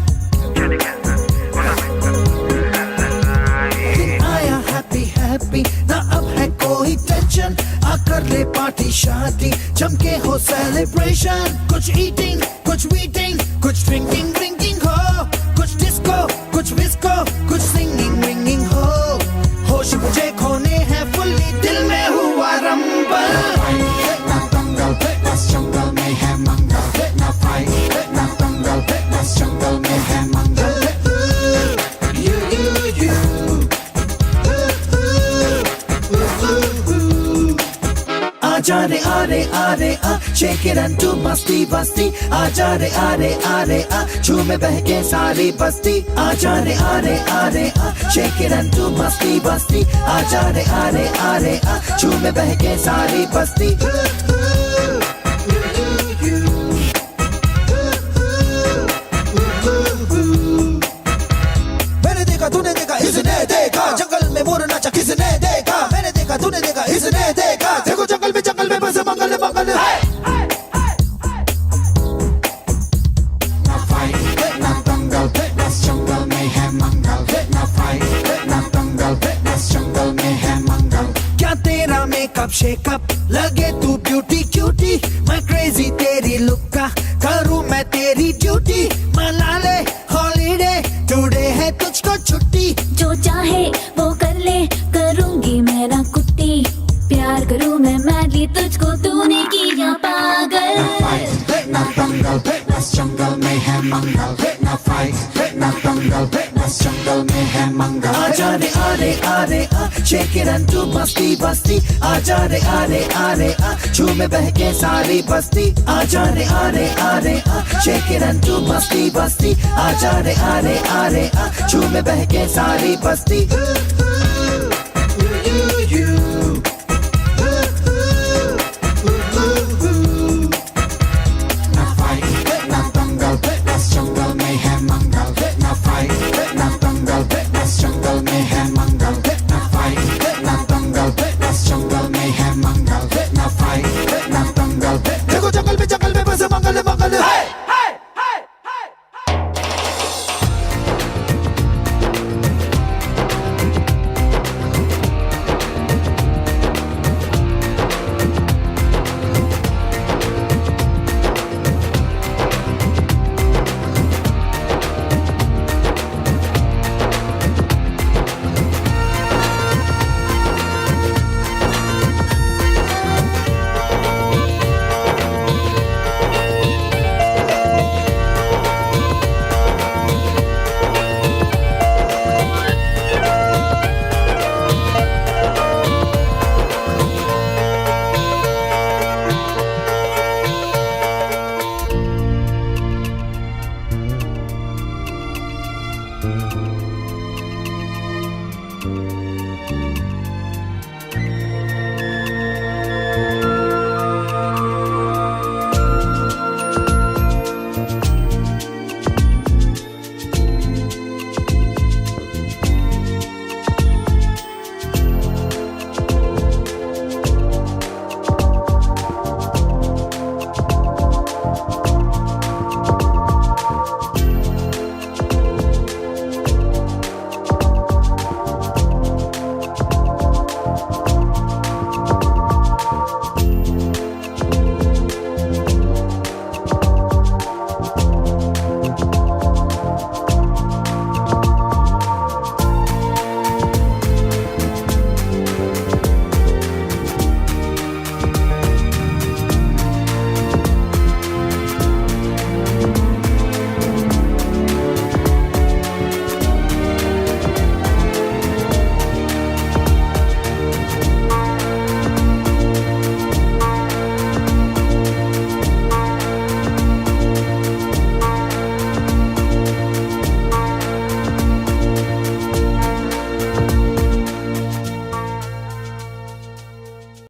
दिन आया हैप्पी हैप्पी, ना अब है कोई टेंशन, आकर ले पार्टी शादी, जमके हो सेलिब्रेशन। कुछ ईटिंग, कुछ वीटिंग, कुछ ड्रिंकिंग ड्रिंकिंग हो, कुछ डिस्को, कुछ विस्को, कुछ सिंगिंग विंगिंग हो। होश मुझे खोने हैं फुल्ली, दिल में हुआ रंबल। जंगल में है मंगल, ना फाइट ना दंगल, बस जंगल में है मंगल। आजा रे आ रे आ, shake it and do मस्ती बस्ती। आजा रे आ रे आ, झूमे बहके सारी बस्ती। आजा रे आ shake it and do मस्ती बस्ती। आजा रे आ, झूमे बहके सारी बस्ती। मैंने देखा तूने देखा इसने देखा, जंगल में मोर नाचा किसने देखा। मैंने देखा तूने देखा इसने देखा, देखो जंगल में बस मंगल मंगल। ना फाइट ना दंगल, बस जंगल में है मंगल। ना फाइट ना दंगल, बस जंगल में है मंगल। क्या तेरा मेकअप शेकअप लगे तू ब्यूटी क्यूटी, मैं क्रेजी तेरी लुक का करूँ मैं तेरी ड्यूटी। मना ले हॉलीडे, टुडे है तुझको छुट्टी। जो चाहे वो कर ले, करूंगी मेरा कुट्टी। प्यार करूं मैं मैडली तुझको, तूने किया पागल। ना दंगल, बस जंगल में है मंगल। ना फाइट ना दंगल, बस जंगल में है मंगल। आजा रे आ, shake it and do मस्ती बस्ती। आजा रे आ, झूमे बहके सारी बस्ती। आजा रे आ, shake it and do मस्ती बस्ती। आजा रे आ, झूमे बहके सारी बस्ती।